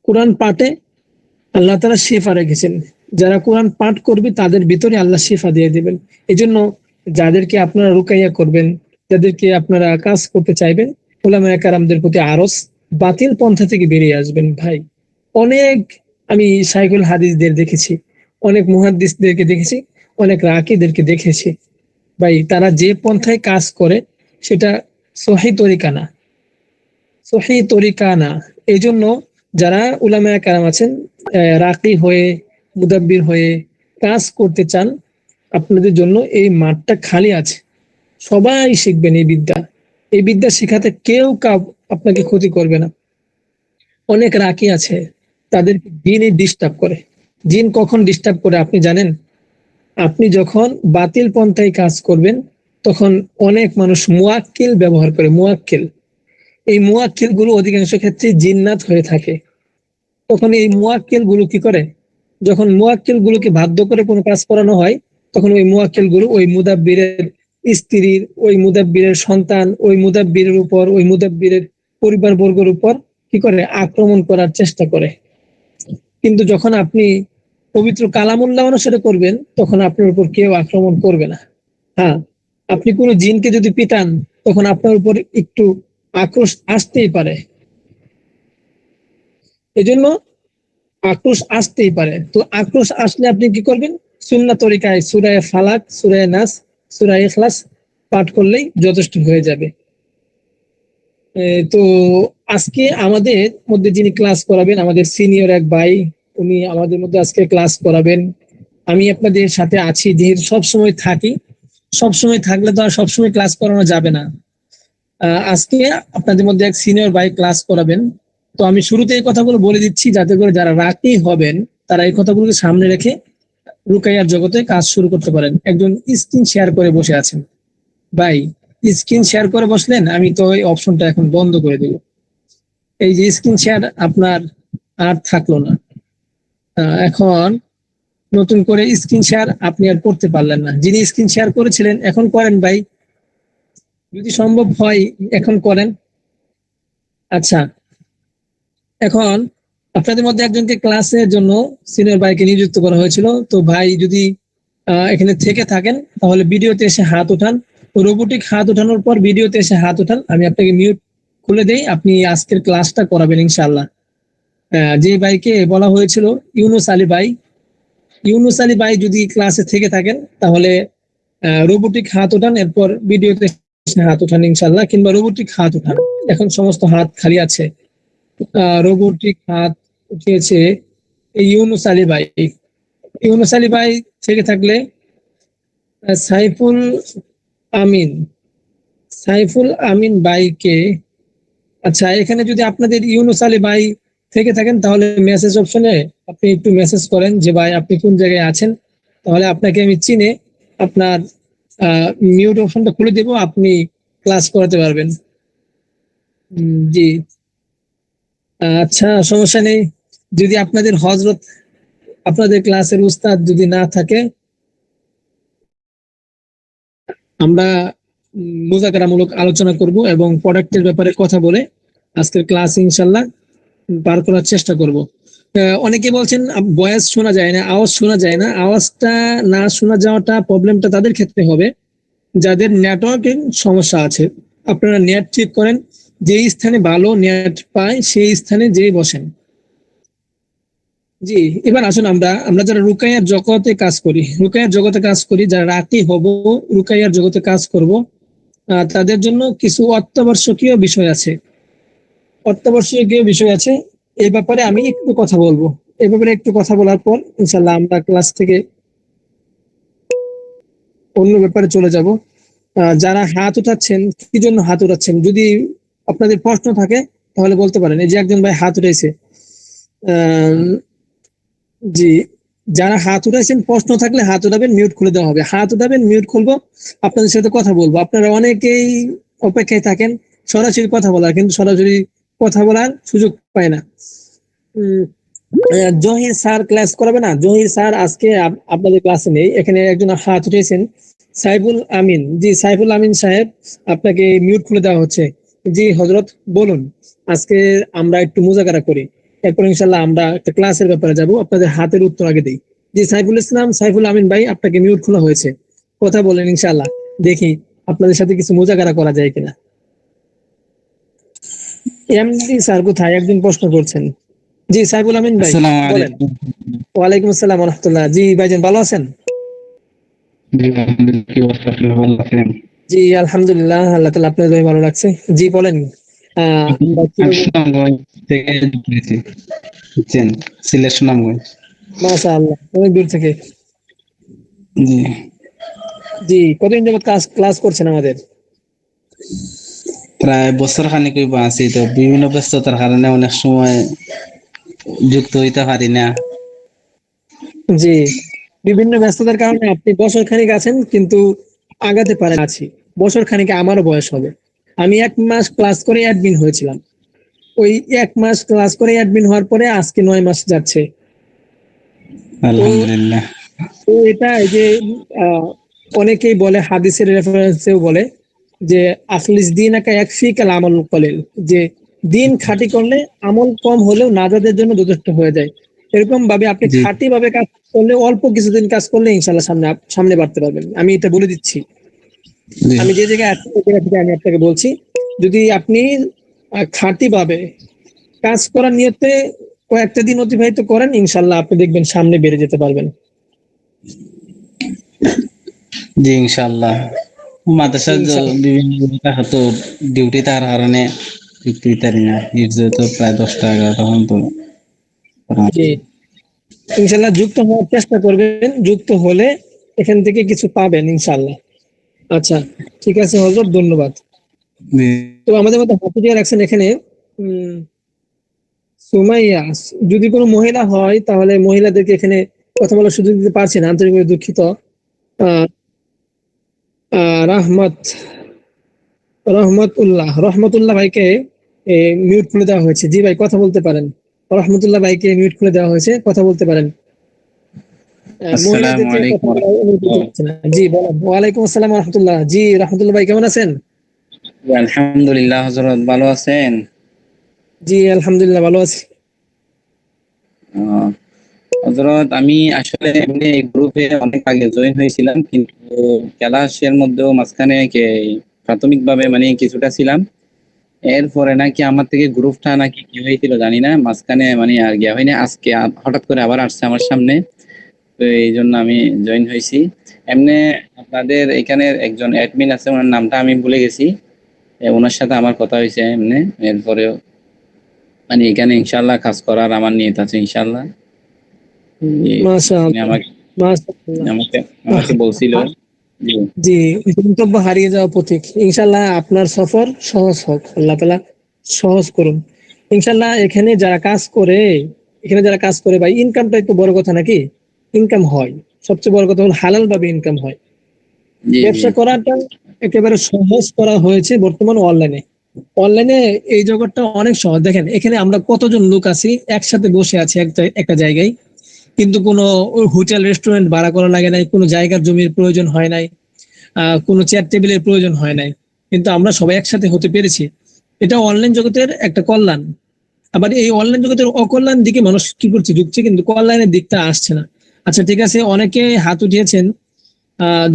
কোরআন পাঠে আল্লাহ তাআলা শিফা রেখেছেন। যারা কোরআন পাঠ করবে তাদের ভিতরে আল্লাহ শিফা দিয়ে দিবেন। এজন্য যাদেরকে আপনারা রুকাইয়া করবেন, যাদেরকে আপনারা কাজ করতে চাইবেন, উলামায়ে কেরামদের প্রতি আরজ, বাতিল পন্থা থেকে বেরিয়ে আসবেন ভাই। অনেক আমি শাইখুল হাদিসদের দেখেছি, অনেক মুহাদ্দিসদেরকে দেখেছি, অনেক রাকিদেরকে দেখেছি ভাই, তারা যে পন্থায় কাজ করে সেটা সহিহ তরিকা না, সহিহ তরিকা না। এই জন্য যারা উলামায়ে কেরাম আছেন, রাকি হয়ে, মুদাব্বির হয়ে কাজ করতে চান, আপনাদের জন্য এই মাঠটা খালি আছে। সবাই শিখবেন এই বিদ্যা। এই বিদ্যা শিখাতে কেউ আপনাকে ক্ষতি করবে না। অনেক রাকি আছে, তাদেরকে জিনই ডিস্টার্ব করে। জিন কখন ডিস্টার্ব করে আপনি জানেন? আপনি যখন বাতিল পন্থায় কাজ করবেন তখন অনেক মানুষ মুয়াক্কিল ব্যবহার করে। মুয়াক্কিল, এই মুয়াক্কিল গুলো অধিকাংশ ক্ষেত্রে জিন্নাত হয়ে থাকে। তখন এই মুয়াক্কিল গুলো কি করে, যখন মুয়াক্কিল গুলোকে বাধ্য করে কোনো কাজ করানো হয়, তখন ওই মুয়াক্কিল গুলো ওই মুদাব্বিরের স্ত্রীর, ওই মুদাব্বিরের সন্তান, ওই মুদাব্বিরের উপর, ওই মুদাব্বিরের পরিবার বর্গের উপর কি করে, আক্রমণ করার চেষ্টা করে। কিন্তু যখন আপনি পবিত্র কালামুল্লাহ অনুসারে করবেন তখন আপনার উপর কেউ আক্রমণ করবে না। হ্যাঁ, আপনি কোনো জিনকে যদি পিটান তখন আপনার উপর একটু আক্রোশ আসতেই পারে। এজন্য আক্রোশ আসতেই পারে। তো আক্রোশ আসলে আপনি কি করবেন? সুন্নাহ তরিকায় সূরা ফালাক, সূরা নাস, সূরা ইখলাস পাঠ করলেই যথেষ্ট হয়ে যাবে। তো আজকে আমাদের মধ্যে যিনি ক্লাস করাবেন, আমাদের সিনিয়র এক ভাই, উনি আমাদের মধ্যে আজকে ক্লাস করাবেন। আমি আপনাদের সাথে আছি, যেহেতু সবসময় থাকি। সবসময় থাকলে তো আর সবসময় ক্লাস করানো যাবে না। আজকে আপনাদের মধ্যে এক সিনিয়র ভাই ক্লাস করাবেন। তো আমি শুরুতে এই কথাগুলো বলে দিচ্ছি যাতে করে যারা রাকি হবেন তারা এই কথাগুলোকে সামনে রেখে রুকাইয়ার জগতে কাজ শুরু করতে পারেন। একজন স্ক্রিন শেয়ার করে বসে আছেন ভাই, স্ক্রিন শেয়ার করে বসলেন, আমি তো এই অপশনটা এখন বন্ধ করে দেব। এই যে স্ক্রিন শেয়ার আপনার আর থাকলো না। এখন নতুন করে স্ক্রিন শেয়ার আপনি আর করতে পারলেন না। যিনি স্ক্রিন শেয়ার করেছিলেন এখন করেন ভাই, যদি সম্ভব হয় এখন করেন। আচ্ছা, এখন আপনাদের মধ্যে একজনকে ক্লাসের জন্য সিনিয়র ভাইকে নিযুক্ত করা হয়েছিল। তো ভাই যদি এখানে থেকে থাকেন তাহলে ভিডিওতে এসে হাত উঠান। রোবোটিক হাত উঠানোর পর ভিডিওতে এসে হাত উঠান, আমি আপনাকে মিউট খুলে দেই, আপনি আজকের ক্লাসটা করাবেন ইনশাআল্লাহ। যে ভাইকে বলা হয়েছিল ইউনুস আলী ভাই, ইউনুস আলী ভাই যদি ক্লাসে থেকে থাকেন তাহলে রোবোটিক হাত উঠান, এরপর ভিডিওতে হাত উঠান ইনশাআল্লাহ, কিংবা রোবোটিক হাত উঠান। এখন সমস্ত হাত খালি আছে। রোবোটিক হাত উঠিয়েছে ইউনুস আলী ভাই। ইউনুস আলী ভাই থেকে থাকলে সাইফুল আমিন, সাইফুল আমিন ভাইকে, আচ্ছা এখানে যদি আপনাদের ইউনুস আলী ভাই থেকে থাকেন তাহলে মেসেজ অপশনে আপনি একটু মেসেজ করেন যে ভাই আপনি কোন জায়গায় আছেন, তাহলে আপনাকে আমি চিনে আপনার মিউট অপশনটা খুলে দেব, আপনি ক্লাস করাতে পারবেন। জি, আচ্ছা সমস্যা নেই। যদি আপনাদের হযরত, আপনাদের ক্লাসের উস্তাদ যদি না থাকে, আমরা মুযাকারামূলক আলোচনা করব এবং প্রোডাক্টের ব্যাপারে কথা বলে আজকের ক্লাস ইনশাআল্লাহ পার করার চেষ্টা করব। অনেকে বলছেন ভয়েস শোনা যায় না, আওয়াজ শোনা যায় না। আওয়াজটা না শোনা যাওয়াটা প্রবলেমটা তাদের ক্ষেত্রে হবে যাদের নেটওয়ার্কিং সমস্যা আছে। আপনারা নেট ঠিক করেন, যেই স্থানে ভালো নেট পায় সেই স্থানে যেই বসেন। জি, এবার আসুন আমরা আমরা যারা রুকাইয়ার জগতে কাজ করি, রুকাইয়ার জগতে কাজ করি, যারা রাকি হব, রুকাইয়ার জগতে কাজ করব, তাদের জন্য কিছু অত্যাবশ্যকীয় বিষয় আছে। অত্যাবশ্যকীয় বিষয় আছে, এই ব্যাপারে আমি একটু কথা বলবো। এই ব্যাপারে একটু কথা বলার পর ইনশাআল্লাহ আমরা ক্লাস থেকে অন্য ব্যাপারে চলে যাব। যারা হাত উঠাচ্ছেন, কি জন্য হাত উঠাচ্ছেন, যদি আপনাদের প্রশ্ন থাকে তাহলে বলতে পারেন। এই যে একজন ভাই হাত উঠাইছে, জি, যারা হাত উঠাইছেন প্রশ্ন থাকলে হাত উঠাবেন, মিউট খুলে দেওয়া হবে। হাত উঠাবেন, মিউট খুলবো, আপনাদের সাথে কথা বলবো। আপনারা অনেকেই অপেক্ষায় থাকেন সরাসরি কথা বলার, কিন্তু সরাসরি কথা বলার সুযোগ পায় না। জহির স্যার ক্লাস করাবে না? জহির স্যার আজকে আপনাদের ক্লাসে নেই। এখানে একজন হাত উঠেছেন, সাইফুল আমিন। জি সাইফুল আমিন সাহেব, আপনাকে মিউট খুলে দেওয়া হচ্ছে। জি হযরত বলুন, আজকে আমরা একটু মুযাকারা করি। এরপর ইনশাল্লাহ আমরা একটা ক্লাসের ব্যাপারে যাব। আপনাদের হাতের উত্তর আগে দিই। জি সাইফুল ইসলাম, সাইফুল আমিন ভাই, আপনাকে মিউট খোলা হয়েছে, কথা বলেন ইনশাল্লাহ। দেখি আপনাদের সাথে কিছু মোজাকারা করা যায় কিনা। এমডি স্যার কোথায়, একজন প্রশ্ন করছেন। জি সাইফুল আমিন ভাই আসসালামু বলেন। আলাইকুম। ওয়ালাইকুম আসসালাম ওয়া রাহমাতুল্লাহ। জি ভাইজান ভালো আছেন? জি, আলহামদুলিল্লাহ। কি অবস্থা? আপনি ভালো আছেন? জি আলহামদুলিল্লাহ, আল্লাহ তাআলা আপনার দয়ায় ভালো রাখছে। জি বলেন। আমরা আমি কিভাবে। সুনামগঞ্জ থেকে বলছি, বুঝছেন, সিলেট সুনামগঞ্জ। মাশাআল্লাহ, অনেক দূর থেকে। জি, জি কতদিন যাবত ক্লাস করছেন আমাদের? প্রায় বছর খানিক হইব আছি, তো বিভিন্ন ব্যস্ততার কারণে অনেক সময় যুক্ত হইতে পারি না। জি বিভিন্ন ব্যস্ততার কারণে আপনি বছর খানিক আছেন কিন্তু আগাতে পারেন। আছি বছর খানিকে আমারও বয়স হবে। আমি 1 মাস ক্লাস করে অ্যাডমিন হয়েছিলাম। ওই 1 মাস ক্লাস করে অ্যাডমিন হওয়ার পরে আজকে 9 মাস যাচ্ছে। তো আলহামদুলিল্লাহ। তো এটা এই যে আহ, অনেকেই বলে, হাদিসের রেফারেন্সেও বলে যে আখলিস দীনাকা ইয়াকফিকাল আমাল কলিল, যে দিন খাঁটি করলে আমল কম হলেও নাজাদের জন্য যথেষ্ট হয়ে যায়। এরকম ভাবে আপনি জি, খাঁটি ভাবে কাজ করলে, অল্প কিছুদিন কাজ করলে ইনশাল্লাহ সামনে বাড়তে পারবেন। আমি এটা বলে দিচ্ছি। জি, আমি যে জায়গায় আছি ওই জায়গা থেকে আমি আপনাকে বলছি, যদি আপনি খাঁটি ভাবে কাজ করার নিয়তে কয়েকটা দিন অতিবাহিত করেন, ইনশাল্লাহ আপনি দেখবেন সামনে বেড়ে যেতে পারবেন। জি, ইনশাআল্লাহ। মাদ্রাসার ইনশাল্লাহ। বিভিন্ন হয়তো ডিউটি থাকার কারণে যুক্ত হইতে পারি না। যেহেতু প্রায় 10টা 11টা পর্যন্ত করা জি হয়। ইনশাল্লাহ যুক্ত হওয়ার চেষ্টা করবেন, যুক্ত হলে এখান থেকে কিছু পাবেন ইনশাল্লাহ। আচ্ছা ঠিক আছে হযরত, ধন্যবাদ। জি, তো আমাদের মধ্যে হাতে দিয়ে রাখছেন এখানে উম, সুমাইয়া। যদি কোনো মহিলা হয় তাহলে মহিলাদেরকে এখানে কথা বলার সুযোগ দিতে পারছি না, আন্তরিকভাবে দুঃখিত। আহ, রাহমত রহমতুল্লাহ ভাইকে মিউট খুলে দেওয়া হয়েছে। জি ভাই কথা বলতে পারেন। রহমতুল্লাহ ভাইকে মিউট খুলে দেওয়া হয়েছে, কথা বলতে পারেন। আসসালামু মহিলাদেরকে কথা আলাইকুম ওয়া বলার অনুমতি রাহমাতুল্লাহ। দিচ্ছে না। জি বলেন। ওয়ালাইকুম আসসালাম রহমতুল্লাহ। জি রহমতুল্লাহ ভাই কেমন আছেন? জি, আলহামদুলিল্লাহ। হযরত ভালো আছেন? জি আলহামদুলিল্লাহ ভালো আছি। আহ, হযরত আমি আসলে এমনি এই গ্রুপে অনেক আগে জয়েন হয়েছিলাম, কিন্তু ক্লাসের মধ্যেও মাঝখানে প্রাথমিকভাবে মানে কিছুটা ছিলাম। এরপরে নাকি আমার থেকে গ্রুপটা নাকি কি হয়েছিল জানি না, মাঝখানে মানে আর গিয়া হয়নি। আজকে হঠাৎ করে আবার আসছে আমার সামনে, তো এই জন্য আমি জয়েন হয়েছি। এমনি আপনাদের এখানে একজন অ্যাডমিন আছে, ওনার নামটা আমি ভুলে গেছি। ওনার সাথে আমার কথা হয়েছে এমনি। এরপরে মানে এখানে ইনশাল্লাহ কাজ করার আমার নিয়ত আছে ইনশাল্লাহ। উনি মাশাআল্লাহ। আমাকে মাশাআল্লাহ। আমাকে আমাকে বলছিল। জি, জি গন্তব্য হারিয়ে যাওয়া পথিক, ইনশাল্লাহ আপনার সফর সহজ হোক, আল্লাহ তাআলা সহজ করুন ইনশাল্লাহ। এখানে যারা কাজ করে ভাই, ইনকামটাই তো বড় কথা নাকি? ইনকাম হয়, সবচেয়ে বড় কথা হলো হালাল ভাবে ইনকাম হয়। জি, জি, ব্যবসা করাটা একেবারে সহজ করা হয়েছে বর্তমান অনলাইনে। অনলাইনে এই জগৎটা অনেক সহজ। দেখেন এখানে আমরা কতজন লোক আছি, একসাথে বসে আছি একটা জায়গায়, কিন্তু কোনো হোটেল রেস্টুরেন্ট ভাড়া করা লাগে নাই, কোনো জায়গার জমির প্রয়োজন হয় নাই, কোনো চেয়ার টেবিলের প্রয়োজন হয় নাই, কিন্তু আমরা সবাই একসাথে হতে পেরেছি। এটা অনলাইন জগতের একটা কল্যাণ। আবার এই অনলাইন জগতের অকল্যাণ দিকে মানুষ কি করছে, ঢুকছে, কিন্তু কল্যাণের দিকটা আসছে না। আচ্ছা ঠিক আছে, অনেকে হাত উঠিয়েছেন।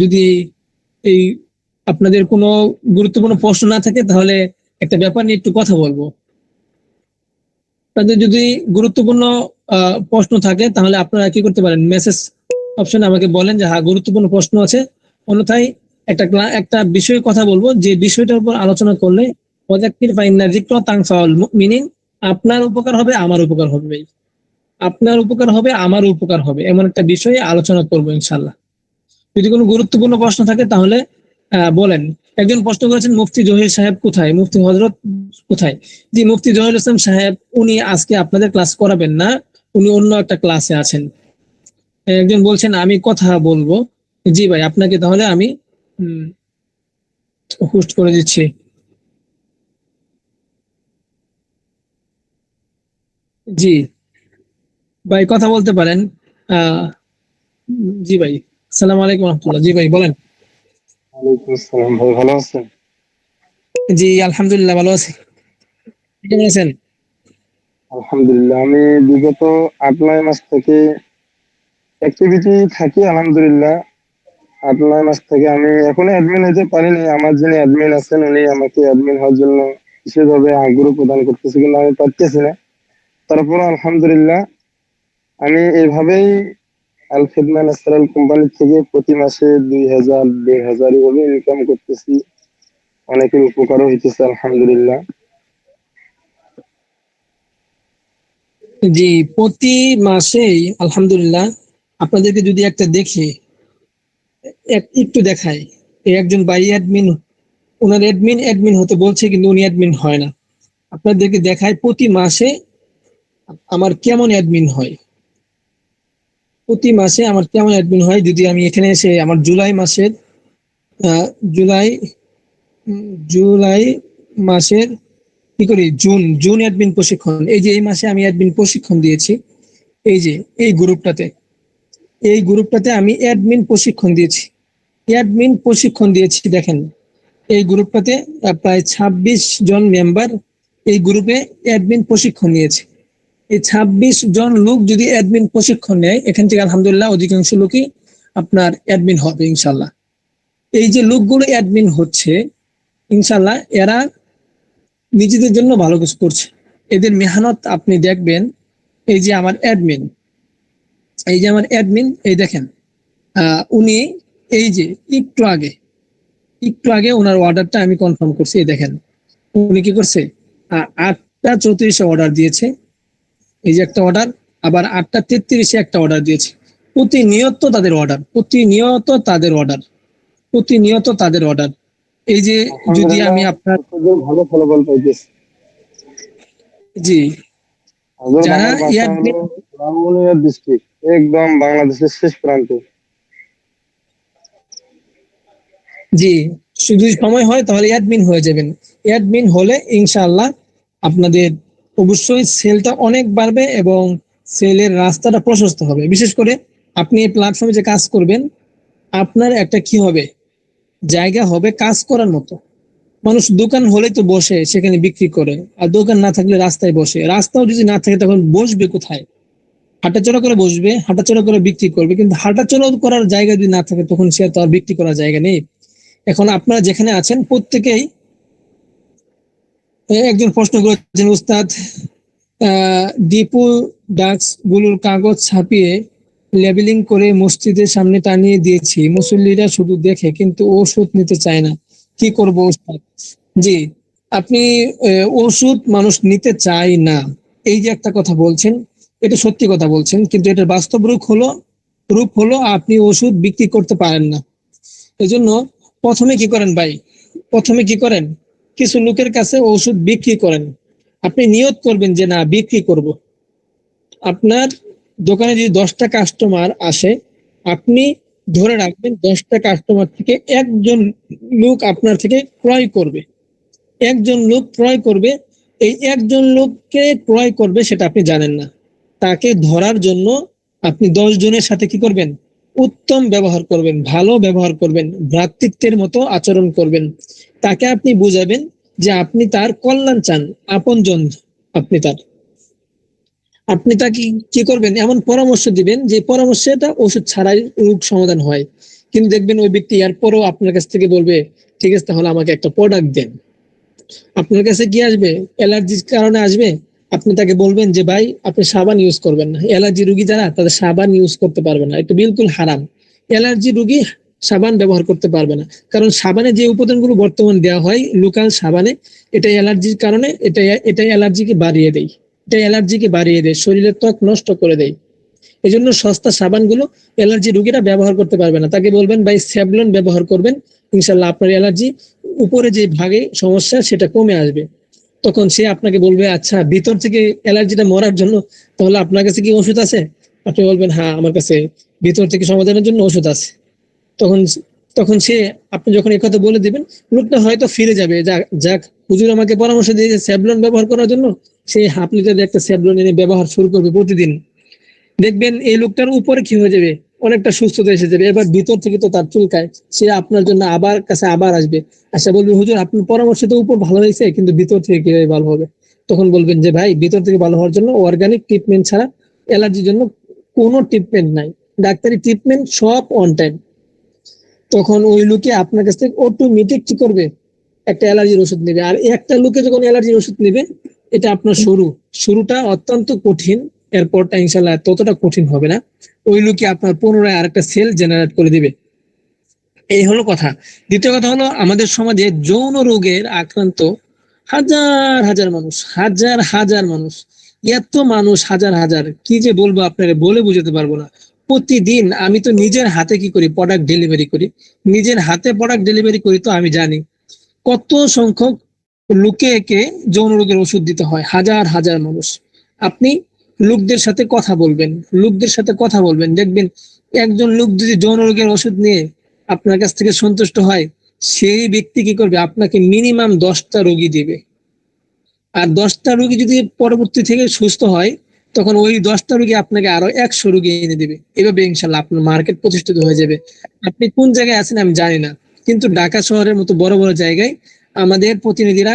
যদি এই আপনাদের কোনো গুরুত্বপূর্ণ প্রশ্ন না থাকে তাহলে একটা ব্যাপার নিয়ে একটু কথা বলবো। তাদের যদি গুরুত্বপূর্ণ প্রশ্ন থাকে তাহলে আপনারা কি করতে পারেন, মেসেজ অপশনে আমাকে বলেন যে হ্যাঁ গুরুত্বপূর্ণ প্রশ্ন আছে। অন্যথায় একটা বিষয়ে কথা বলবো, যে বিষয়টার উপর আলোচনা করলে ওয়াযাক্কির ফাইন্না যিকরা তানফাউল মুমিনিন, আপনার উপকার হবে আমার উপকার হবে ভাই, আপনার উপকার হবে আমার উপকার হবে, এমন একটা বিষয়ে আলোচনা করবো ইনশাল্লাহ। যদি কোনো গুরুত্বপূর্ণ প্রশ্ন থাকে তাহলে বলেন। একজন প্রশ্ন করেছেন মুফতি জহির সাহেব কোথায়, মুফতি হযরত কোথায়? জি মুফতি জহির ইসলাম সাহেব উনি আজকে আপনাদের ক্লাস করাবেন না, উনি অন্য একটা ক্লাসে আছেন। একজন বলছেন আমি কথা বলবো। জি ভাই আপনাকে তাহলে আমি হোস্ট করে দিচ্ছি। জি ভাই কথা বলতে পারেন। আহ জি ভাই, আসসালামু আলাইকুম রহমতুল্লাহ। জি ভাই বলেন। ওয়ালাইকুম আসসালাম। ভাই ভালো আছেন? জি আলহামদুলিল্লাহ ভালো আছি। কেমন আছেন? আলহামদুলিল্লাহ, আমি বিগত 8-9 মাস থেকে অ্যাক্টিভিটি থাকি। আলহামদুলিল্লাহ, 8-9 মাস থেকে আমি এখনো অ্যাডমিন হতে পারিনি। আমার যিনি অ্যাডমিন আছেন উনি আমাকে অ্যাডমিন হওয়ার জন্য বিশেষভাবে আগ্রহ প্রদান করতেছে, কিন্তু আমি পারতেছি না। তারপর আলহামদুলিল্লাহ আমি এইভাবেই আল খিদমা ন্যাচারাল কোম্পানি থেকে প্রতি মাসে 2,000 1,500 এভাবে ইনকাম করতেছি। অনেকের উপকারও হইতেছে আলহামদুলিল্লাহ। জি, প্রতি মাসেই আলহামদুলিল্লাহ আপনাদেরকে যদি একটা দেখে একটু দেখায়, এই একজন বাই অ্যাডমিন, ওনার অ্যাডমিন হতে বলছে কিন্তু উনি অ্যাডমিন হয় না। আপনাদেরকে দেখায় প্রতি মাসে আমার কেমন অ্যাডমিন হয়, প্রতি মাসে আমার কেমন অ্যাডমিন হয়। যদি আমি এখানে এসে আমার জুলাই মাসের আহ, জুলাই জুলাই মাসের কি করি, জুন জুন অ্যাডমিন প্রশিক্ষণ, এই যে এই মাসে আমি অ্যাডমিন প্রশিক্ষণ দিয়েছি। এই যে এই গ্রুপটাতে আমি অ্যাডমিন প্রশিক্ষণ দিয়েছি, দেখেন এই গ্রুপটাতে প্রায় 26 জন মেম্বার এই গ্রুপে অ্যাডমিন প্রশিক্ষণ নিয়েছে। এই 26 জন লোক যদি অ্যাডমিন প্রশিক্ষণ নেয়, এখান থেকে আলহামদুলিল্লাহ অধিকাংশ লোকই আপনার অ্যাডমিন হবে ইনশাল্লাহ। এই যে লোকগুলো অ্যাডমিন হচ্ছে ইনশাল্লাহ, এরা নিজেদের জন্য ভালো কিছু করছে, এদের মেহনত আপনি দেখবেন। এই যে আমার অ্যাডমিন, এই দেখেন উনি এই যে একটু আগে ওনার অর্ডারটা আমি কনফার্ম করছি। এই দেখেন উনি কি করছে, 8টা 34-এ অর্ডার দিয়েছে, এই যে একটা অর্ডার, আবার 8টা 33-এ একটা অর্ডার দিয়েছে। প্রতিনিয়ত তাদের অর্ডার। এই যে যদি আলহামদুলিল্লাহ, আমি আপনার, ভালো ফলাফল পাইতেছি। জি, হযরত যারা আমার বাসা হলো লালমনিরহাট ডিস্ট্রিক্ট, একদম বাংলাদেশের শেষ প্রান্তে। জি, শুধু সময় হয় তাহলে অ্যাডমিন হয়ে যাবেন। অ্যাডমিন হলে ইনশাআল্লাহ আপনাদের অবশ্যই সেলটা অনেক বাড়বে এবং সেলের রাস্তাটা প্রশস্ত হবে। বিশেষ করে আপনি এই প্ল্যাটফর্মে যে কাজ করবেন, আপনার একটা কি হবে, জায়গা হবে কাজ করার মতো। মানুষ দোকান হলেই তো বসে সেখানে বিক্রি করে, আর দোকান না থাকলে রাস্তায় বসে। রাস্তাও যদি না থাকে তখন বসবে কোথায়? হাঁটাচলা করে বসবে, হাঁটাচলা করে বিক্রি করবে, কিন্তু হাঁটাচলা করার জায়গা যদি না থাকে তখন সে তো আর বিক্রি করার জায়গা নেই। এখন আপনারা যেখানে আছেন প্রত্যেকেই একজন প্রশ্ন করেছেন, উস্তাদ ডিপো ডাক্স গুলোর কাগজ ছাপিয়ে লেবেলিং করে মসজিদের সামনে টানিয়ে দিয়েছি, মুসল্লিরা শুধু দেখে কিন্তু ওষুধ নিতে চায় না, কি করব উস্তাদ? জি, আপনি ওষুধ মানুষ নিতে চায় না, এই যে একটা কথা বলছেন, এটা সত্যি কথা বলছেন, কিন্তু এটার বাস্তব রূপ হলো আপনি ওষুধ বিক্রি করতে পারেন না। এজন্য প্রথমে কি করেন ভাই, কিছু লোকের কাছে ওষুধ বিক্রি করেন। আপনি নিয়ত করবেন যে না বিক্রি করব। আপনার দোকানে যদি 10টা কাস্টমার আসে, আপনি ধরে রাখবেন 10টা কাস্টমার থেকে একজন লোক আপনার থেকে ক্রয় করবে, এই একজন লোককে ক্রয় করবে সেটা আপনি জানেন না। তাকে ধরার জন্য আপনি 10 জনের সাথে কি করবেন, উত্তম ব্যবহার করবেন, ভালো ব্যবহার করবেন, ভ্রাতৃত্বের মতো আচরণ করবেন। তাকে আপনি বুঝাবেন যে আপনি তার কল্যাণ চান, আপনজন আপনি তার। আপনি তাকে কি করবেন, এমন পরামর্শ দিবেন যে পরামর্শটা ওষুধ ছাড়াই রোগ সমাধান হয়। কিন্তু দেখবেন ওই ব্যক্তি এরপরও আপনার কাছ থেকে বলবে ঠিক আছে তাহলে আমাকে একটা প্রোডাক্ট দেন। আপনার কাছে কি আসবে, অ্যালার্জির কারণে আসবে। আপনি তাকে বলবেন যে ভাই আপনি সাবান ইউজ করবেন না, অ্যালার্জি রোগী যারা তাদের সাবান ইউজ করতে পারবে না, এটা বিলকুল হারাম। অ্যালার্জি রোগী সাবান ব্যবহার করতে পারবে না, কারণ সাবানে যে উপাদানগুলো বর্তমান দেওয়া হয় লোকাল সাবানে, এটা অ্যালার্জির কারণে এটা অ্যালার্জিকে বাড়িয়ে দেয়, শরীরের ত্বক নষ্ট করে দেয়। এই জন্য সস্তা সাবানগুলো অ্যালার্জি রোগীরা ব্যবহার করতে পারবে না। তাকে বলবেন ভাই স্যাভলন ব্যবহার করবেন, ইনশাল্লাহ আপনার অ্যালার্জি উপরে যে ভাগে সমস্যা সেটা কমে আসবে। তখন সে আপনাকে বলবে আচ্ছা ভিতর থেকে অ্যালার্জিটা মরার জন্য তাহলে আপনার কাছে কি ওষুধ আছে? আপনি বলবেন হ্যাঁ আমার কাছে ভিতর থেকে সমাধানের জন্য ওষুধ আছে। তখন তখন সে, আপনি যখন এই কথা বলে দিবেন, লোকটা হয়তো ফিরে যাবে, যাক হুজুর আমাকে পরামর্শ দিয়েছে স্যাভলন ব্যবহার করার জন্য, সে হাফ লিটার একটা স্যাভলন এনে ব্যবহার শুরু করবে প্রতিদিন। দেখবেন এই লোকটার উপরে কি হয়ে যাবে, অনেকটা সুস্থতা এসে যাবে। এবার ভিতর থেকে তো তার চুলকায়, সে আপনার জন্য আবার আসবে, আচ্ছা বলবে হুজুর আপনার পরামর্শ তো উপর ভালো হয়েছে কিন্তু ভিতর থেকে কিভাবে ভালো হবে? তখন বলবেন যে ভাই ভিতর থেকে ভালো হওয়ার জন্য অর্গানিক ট্রিটমেন্ট ছাড়া অ্যালার্জির জন্য কোনো ট্রিটমেন্ট নাই, ডাক্তারি ট্রিটমেন্ট সব অন টাইম। তখন ওই লোকে আপনার কাছ থেকে অটোমেটিক কি করবে, একটা অ্যালার্জির ওষুধ নেবে। আর একটা লোকে যখন অ্যালার্জির ওষুধ নেবে, এটা আপনার শুরুটা অত্যন্ত কঠিন, এরপরটা ইনশাল্লাহ ততটা কঠিন হবে না। ওই লোকে আপনার পুনরায় আরেকটা সেল জেনারেট করে দিবে। এই হলো কথা। দ্বিতীয় কথা হলো, আমাদের সমাজে যৌন রোগের আক্রান্ত হাজার হাজার মানুষ, হাজার হাজার মানুষ, এত মানুষ, হাজার হাজার, কি যে বলবো আপনারা, বলে বুঝাতে পারবো না। প্রতিদিন আমি তো নিজের হাতে কি করি, প্রোডাক্ট ডেলিভারি করি, নিজের হাতে প্রোডাক্ট ডেলিভারি করি, তো আমি জানি কত সংখ্যক লোকে যৌন রোগের ওষুধ দিতে হয়, হাজার হাজার মানুষ। আপনি লোকদের সাথে কথা বলবেন, লোকদের সাথে কথা বলবেন, দেখবেন একজন লোক যদি যৌন রোগের ওষুধ নিয়ে আপনার কাছ থেকে সন্তুষ্ট হয়, সেই ব্যক্তি কি করবে, আপনাকে মিনিমাম 10টা রোগী দিবে। আর 10টা রোগী যদি পরবর্তী থেকে সুস্থ হয়, তখন ওই 10টা রোগী আপনাকে আরো 100 রোগী এনে দিবে। এভাবে ইনশাল্লাহ আপনার মার্কেট প্রতিষ্ঠিত হয়ে যাবে। আপনি কোন জায়গায় আছেন আমি জানি না, কিন্তু ঢাকা শহরের মতো বড় বড় জায়গায় আমাদের প্রতিনিধিরা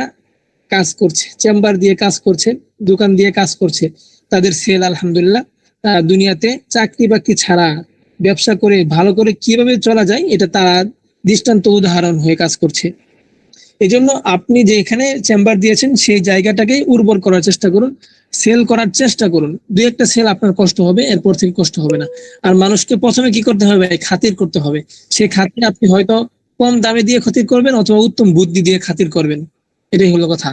কাজ করছে, চেম্বার দিয়ে কাজ করছে, দোকান দিয়ে কাজ করছে, তাদের সেল আলহামদুলিল্লাহ। দুনিয়াতে চাকরি বাকরি ছাড়া ব্যবসা করে ভালো করে কিভাবে চলা যায়, এটা তারা দৃষ্টান্ত উদাহরণ হয়ে কাজ করছে। এই জন্য আপনি যে এখানে চেম্বার দিয়েছেন, সেই জায়গাটাকে উর্বর করার চেষ্টা করুন, সেল করার চেষ্টা করুন। দুই একটা সেল আপনার কষ্ট হবে, এরপর থেকে কষ্ট হবে না। আর মানুষকে প্রথমে কি করতে হবে, খাতির করতে হবে। সেই খাতির আপনি হয়তো কম দামে দিয়ে খাতির করবেন, অথবা উত্তম বুদ্ধি দিয়ে খাতির করবেন। এটাই হলো কথা।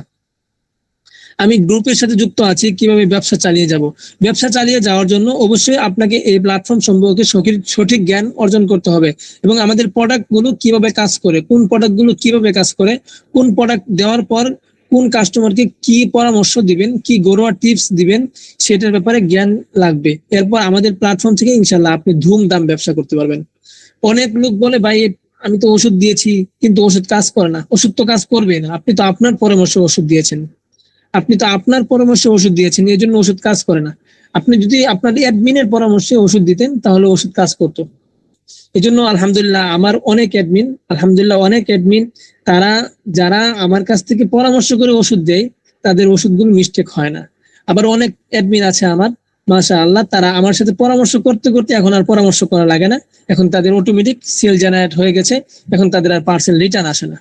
আমি গ্রুপের সাথে যুক্ত আছি, কিভাবে ব্যবসা চালিয়ে যাব। ব্যবসা চালিয়ে যাওয়ার জন্য অবশ্যই আপনাকে এই প্ল্যাটফর্ম সম্পর্কে সঠিক জ্ঞান অর্জন করতে হবে, এবং আমাদের প্রোডাক্ট গুলো কিভাবে কাজ করে, কোন প্রোডাক্ট গুলো কিভাবে কাজ করে, কোন প্রোডাক্ট দেওয়ার পর কোন কাস্টমারকে কি পরামর্শ দিবেন, কি ঘরোয়া টিপস দিবেন, সেটার ব্যাপারে জ্ঞান লাগবে। এরপর আমাদের প্ল্যাটফর্ম থেকে ইনশাল্লাহ আপনি ধুমধাম ব্যবসা করতে পারবেন। অনেক লোক বলে ভাই আমি তো ওষুধ দিয়েছি, কিন্তু ওষুধ কাজ করে না। ওষুধ তো কাজ করবে না, আপনি তো আপনার পরামর্শ ওষুধ দিয়েছেন, আপনি তো আপনার পরামর্শে ওষুধ দিয়েছেন, এই জন্য ওষুধ কাজ করে না। আপনি যদি আপনার অ্যাডমিনের পরামর্শে ওষুধ দিতেন, তাহলে ওষুধ কাজ করতো। এই জন্য আলহামদুলিল্লাহ আমার অনেক অ্যাডমিন তারা, যারা আমার কাছ থেকে পরামর্শ করে ওষুধ দেয়, তাদের ওষুধগুলো মিস্টেক হয় না। আবার অনেক অ্যাডমিন আছে আমার, মাশাআল্লাহ, তারা আমার সাথে পরামর্শ করতে করতে এখন আর পরামর্শ করা লাগে না, এখন তাদের অটোমেটিক সেল জেনারেট হয়ে গেছে, এখন তাদের আর পার্সেল রিটার্ন আসে না।